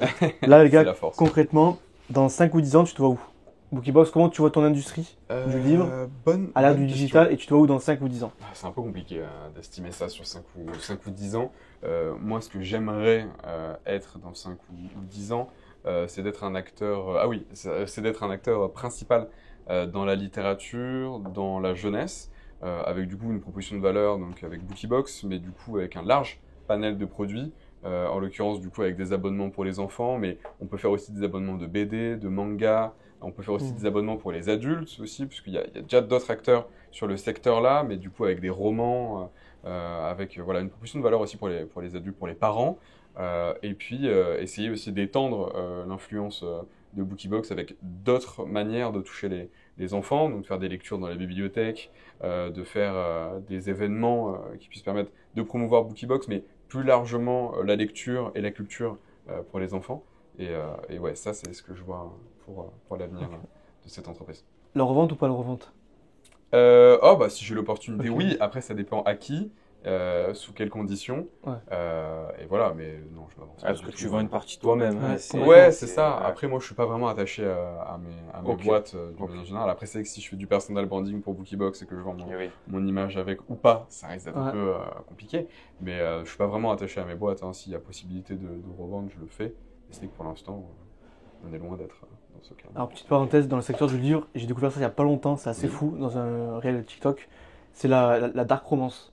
B: Là, les
A: C'est la
B: gars,
A: force.
B: concrètement, dans 5 ou 10 ans, tu te vois où? Bookiebox, comment tu vois ton industrie du livre à l'ère du digital et tu te vois où dans 5 ou 10 ans?
A: C'est un peu compliqué d'estimer ça sur 5 ou 10 ans. Moi, ce que j'aimerais être dans 5 ou 10 ans, c'est d'être un acteur. C'est d'être un acteur principal dans la littérature, dans la jeunesse, avec du coup une proposition de valeur, donc avec Bookiebox, mais du coup avec un large panel de produits. En l'occurrence, du coup, avec des abonnements pour les enfants, mais on peut faire aussi des abonnements de BD, de manga. On peut faire aussi des abonnements pour les adultes aussi, puisqu'il y a déjà d'autres acteurs sur le secteur-là, mais du coup avec des romans, avec voilà, une proposition de valeur aussi pour les adultes, pour les parents. Et puis essayer aussi d'étendre l'influence de Bookiebox avec d'autres manières de toucher les enfants, donc de faire des lectures dans les bibliothèques, de faire des événements qui puissent permettre de promouvoir Bookiebox, mais plus largement la lecture et la culture pour les enfants. Et ouais, ça c'est ce que je vois pour l'avenir de cette entreprise.
B: La revente ou pas la revente?
A: Si j'ai l'opportunité, oui. Après, ça dépend à qui, sous quelles conditions.
B: Ouais.
A: Et voilà, mais non, je m'avance pas
C: Est-ce
A: du
C: que
A: tout.
C: tu vends une partie de toi-même?
A: Ouais, c'est ça. Après, moi, je suis pas vraiment attaché à mes
C: Ok.
A: boîtes d'une
C: Ok.
A: manière générale. Après, c'est que si je fais du personal branding pour Bookiebox et que je vends
C: Eh oui.
A: mon image avec ou pas, ça risque d'être un
B: Ouais.
A: peu compliqué. Mais je suis pas vraiment attaché à mes boîtes. S'il y a possibilité de revendre, je le fais. Et c'est que pour l'instant, on est loin d'être dans ce cadre.
B: Alors, petite parenthèse, dans le secteur du livre, j'ai découvert ça il y a pas longtemps, c'est assez fou, dans un réel TikTok, c'est la dark romance.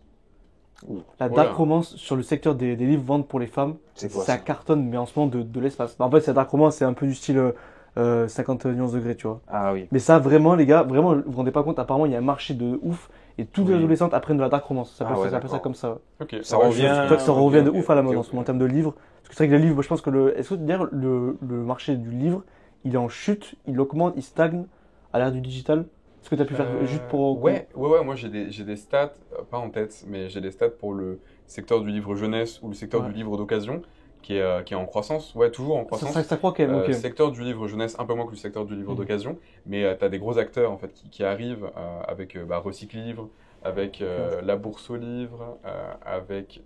C: Ouh.
B: La
A: Oh
B: dark
A: là.
B: romance sur le secteur des livres ventes pour les femmes,
C: C'est quoi
B: ça
C: ça?
B: cartonne, mais en ce moment de l'espace. En fait, c'est la dark romance, c'est un peu du style 50 nuances degrés, tu vois.
C: Ah oui.
B: Mais ça, vraiment, les gars, vraiment, vous vous rendez pas compte, apparemment, il y a un marché de ouf, et toutes les
C: Oui.
B: adolescentes apprennent de la dark romance. Ça
C: Ah ouais,
B: ça s'appelle ça
C: d'accord.
B: comme ça.
A: Ok.
C: Ça revient-
B: Je crois que ça revient de ouf à la mode
C: ok,
B: en ce moment en termes de livres. Parce que c'est vrai que les livres, moi, je pense que est-ce que d'ailleurs le marché du livre, il est en chute, il augmente, il stagne à l'ère du digital? Est-ce que tu as pu faire juste pour.
A: Ouais, moi j'ai des stats, pas en tête, mais j'ai des stats pour le secteur du livre jeunesse ou le secteur
B: Ouais.
A: du livre d'occasion qui est en croissance. Ouais, toujours en croissance.
B: Ça croit quand même, ok.
A: Secteur du livre jeunesse, un peu moins que le secteur du livre d'occasion, mais tu as des gros acteurs en fait qui arrivent avec Recycle Livre, avec La Bourse au Livre, avec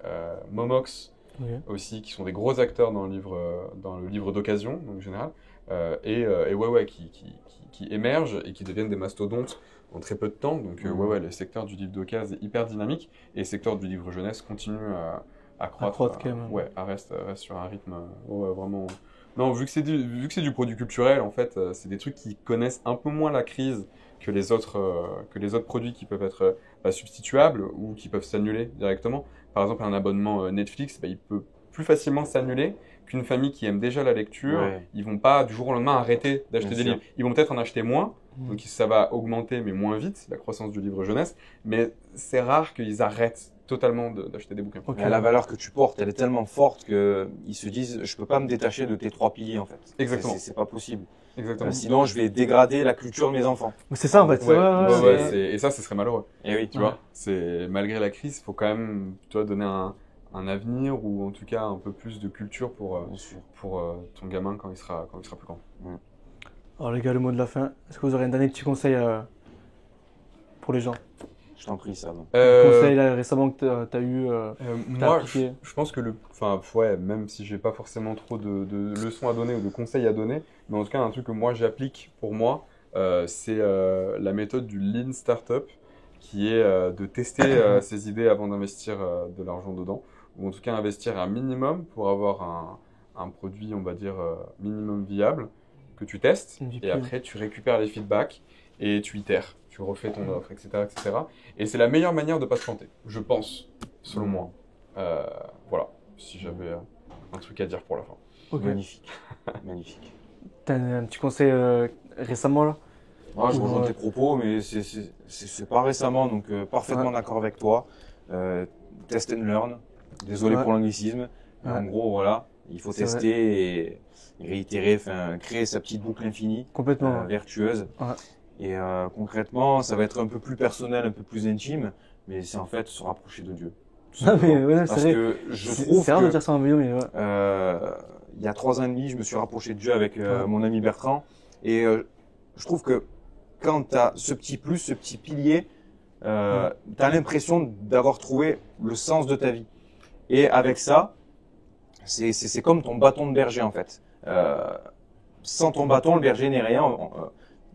A: Momox
B: Ok.
A: aussi, qui sont des gros acteurs dans le livre d'occasion, donc en général, et qui émergent et qui deviennent des mastodontes en très peu de temps. Donc le secteur du livre d'occasion est hyper dynamique et le secteur du livre jeunesse continue à croître.
B: quand même.
A: Reste sur un rythme vraiment. Non, vu que c'est du produit culturel, en fait, c'est des trucs qui connaissent un peu moins la crise que les autres produits qui peuvent être substituables ou qui peuvent s'annuler directement. Par exemple, un abonnement Netflix, il peut plus facilement s'annuler qu'une famille qui aime déjà la lecture.
C: Ouais.
A: Ils vont pas du jour au lendemain arrêter d'acheter
C: Bien
A: des
C: sûr.
A: livres. Ils vont peut-être en acheter moins,
B: Mhm.
A: donc ça va augmenter, mais moins vite, la croissance du livre jeunesse. Mais c'est rare qu'ils arrêtent totalement d'acheter des bouquins.
B: Ok.
C: Mais la valeur que tu portes, elle est tellement forte qu'ils se disent, je peux pas me détacher de tes 3 piliers en fait.
A: Exactement.
C: C'est pas possible.
A: Exactement.
C: Sinon, je vais dégrader la culture de mes enfants.
B: Mais c'est ça en fait.
A: Et ça, ce serait malheureux.
C: Et oui.
A: Tu vois, c'est malgré la crise, il faut quand même, tu vois, donner un avenir ou en tout cas un peu plus de culture pour
C: Bien sûr.
A: ton gamin quand il sera plus grand.
B: Alors les gars, le mot de la fin. Est-ce que vous aurez un dernier petit conseil pour les gens?
C: Je t'en prie, ça. Donc.
B: Conseil là, récemment que tu as eu. t'as
A: Moi,
B: appliqué.
A: je pense que même si j'ai pas forcément trop de leçons à donner ou de conseils à donner, mais en tout cas un truc que moi j'applique pour moi, c'est la méthode du Lean Startup, qui est de tester ses idées avant d'investir de l'argent dedans, ou en tout cas investir un minimum pour avoir un produit, on va dire, minimum viable, que tu testes,
B: MVP.
A: et après tu récupères les feedbacks et tu itères, tu refais ton offre, etc., etc. Et c'est la meilleure manière de ne pas se planter, je pense, selon moi. Voilà, si j'avais un truc à dire pour la fin.
B: Ok.
C: Magnifique. Magnifique.
B: T'as un petit conseil récemment là?
C: Moi, je
B: Ouais.
C: rejoins tes propos, mais c'est pas récemment, donc parfaitement d'accord avec toi. Test and learn. Désolé
B: Ouais.
C: pour l'anglicisme. Mais
B: Ouais.
C: En gros, voilà, il faut
B: C'est
C: tester et réitérer, créer sa petite boucle infinie,
B: Complètement.
C: vertueuse.
B: Ouais.
C: Et concrètement, ça va être un peu plus personnel, un peu plus intime, mais c'est en fait se rapprocher de Dieu. tout
B: Ah, mais
C: simplement.
B: ouais,
C: Parce
B: c'est vrai.
C: que je trouve
B: C'est rare de
C: que
B: dire ça en vidéo, mais ouais.
C: il y a 3 ans et demi, je me suis rapproché de Dieu avec
B: Ouais.
C: mon ami Bertrand. Et je trouve que quand tu as ce petit plus, ce petit pilier, tu as l'impression d'avoir trouvé le sens de ta vie. Et avec ça, c'est comme ton bâton de berger en fait. Sans ton bâton, le berger n'est rien,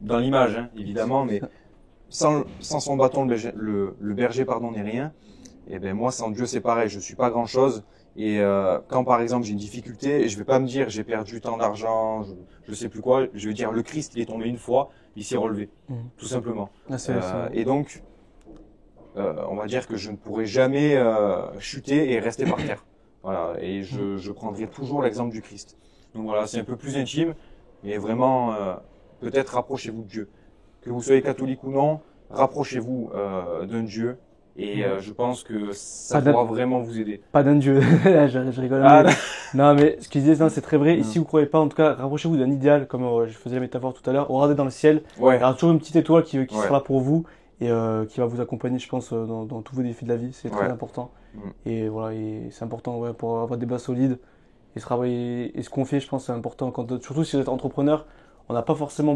C: dans l'image hein, évidemment, mais sans son bâton, le berger pardon, n'est rien. Et ben moi, sans Dieu, c'est pareil, je suis pas grand chose. Et quand par exemple j'ai une difficulté, je vais pas me dire j'ai perdu tant d'argent, je sais plus quoi, je vais dire le Christ il est tombé une fois, il s'est relevé, tout simplement. Et donc on va dire que je ne pourrai jamais chuter et rester par terre. Voilà, et je prendrai toujours l'exemple du Christ. Donc voilà, c'est un peu plus intime, mais vraiment peut-être rapprochez-vous de Dieu. Que vous soyez catholique ou non, rapprochez-vous d'un Dieu. Et je pense que ça pourra vraiment vous aider.
B: Pas d'un dieu, je rigole. Ah, non, mais ce qu'il disait, c'est très vrai. Et si vous croyez pas, en tout cas, rapprochez-vous d'un idéal, comme je faisais la métaphore tout à l'heure. Regardez dans le ciel. Ouais. Il y aura toujours une petite étoile qui sera là pour vous et qui va vous accompagner, je pense, dans tous vos défis de la vie. C'est très important. Et voilà, et c'est important pour avoir des bases solides et se travailler et se confier. Je pense, c'est important. Surtout si vous êtes entrepreneur, on peut pas forcément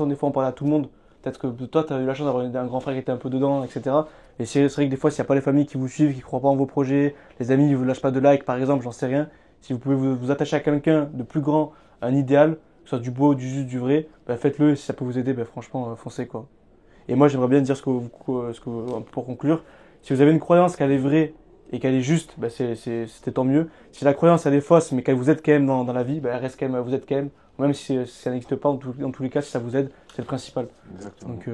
B: des fois en parler à tout le monde. Peut-être que toi, tu as eu la chance d'avoir un grand frère qui était un peu dedans, etc. Et c'est vrai que des fois, s'il n'y a pas les familles qui vous suivent, qui ne croient pas en vos projets, les amis ne vous lâchent pas de like, par exemple, j'en sais rien. Si vous pouvez vous attacher à quelqu'un de plus grand, un idéal, que ce soit du beau, du juste, du vrai, bah faites-le. Et si ça peut vous aider, bah franchement, foncez, quoi. Et moi, j'aimerais bien dire pour conclure, si vous avez une croyance qu'elle est vraie et qu'elle est juste, bah c'était tant mieux. Si la croyance, elle est fausse, mais qu'elle vous aide quand même dans la vie, bah elle reste quand même, vous êtes quand même. Même si ça n'existe pas, dans tous les cas, si ça vous aide, c'est le principal.
C: Exactement.
B: Donc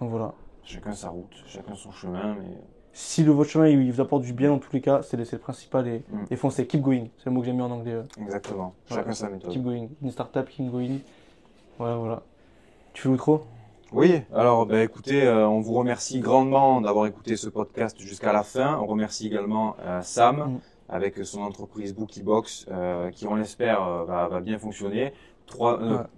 B: voilà.
C: Chacun sa route, chacun son chemin. Mais...
B: Si votre chemin il vous apporte du bien, dans tous les cas, c'est le principal. Et foncez, keep going. C'est le mot que j'aime mis en anglais.
C: Exactement. Chacun sa méthode.
B: Keep going. Une startup, keep going. Voilà. Tu fais l'outro ?
C: Oui, alors écoutez, on vous remercie grandement d'avoir écouté ce podcast jusqu'à la fin. On remercie également Sam. Avec son entreprise Bookiebox, qui on l'espère va bien fonctionner.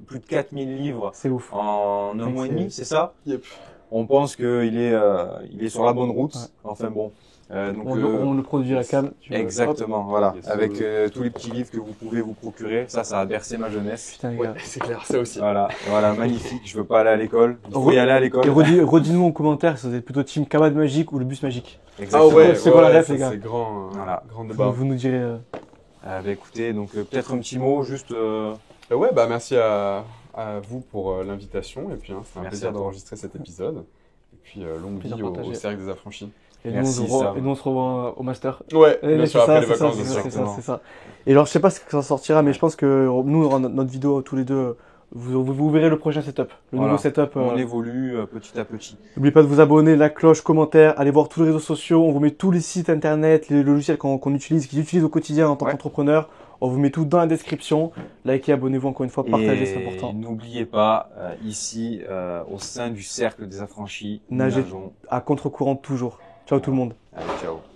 C: Plus de 4000 livres en un mois et demi, c'est ça?
A: Yep.
C: On pense qu'il est sur la bonne route. Ouais. Enfin bon.
B: Donc, on le produit à la cam.
C: Exactement, voilà. Avec tous les petits livres que vous pouvez vous procurer. Ça a bercé ma jeunesse.
B: Putain,
A: ouais, c'est clair, ça aussi.
C: Voilà, magnifique. Je veux pas aller à l'école. Il faut y aller à l'école.
B: Et redis-nous en commentaire si vous êtes plutôt team cabane magique ou le bus magique.
C: Exactement.
A: Ah ouais,
B: c'est quoi la ref, les gars?
A: C'est grand débat.
B: Vous nous direz.
C: Écoutez, donc peut-être un petit mot, juste.
A: Ouais, merci à vous pour l'invitation. Et puis, c'est un plaisir d'enregistrer cet épisode. Et puis, longue vie au Cercle des Affranchis.
B: Et nous, on se revoit au master.
A: Ouais, bien sûr, après les vacances,
B: c'est ça. Et alors, je sais pas ce que ça sortira, mais je pense que nous, notre vidéo, tous les deux, vous verrez le prochain setup. Nouveau setup.
C: On évolue petit à petit.
B: N'oubliez pas de vous abonner, la cloche, commentaire, allez voir tous les réseaux sociaux. On vous met tous les sites internet, les logiciels qu'on utilise, qu'ils utilisent au quotidien en tant qu'entrepreneur. On vous met tout dans la description. Likez, abonnez-vous encore une fois, partagez, c'est important.
C: N'oubliez pas, ici, au sein du Cercle des Affranchis,
B: nagez à contre-courant toujours. Ciao tout le monde.
C: Allez, ciao.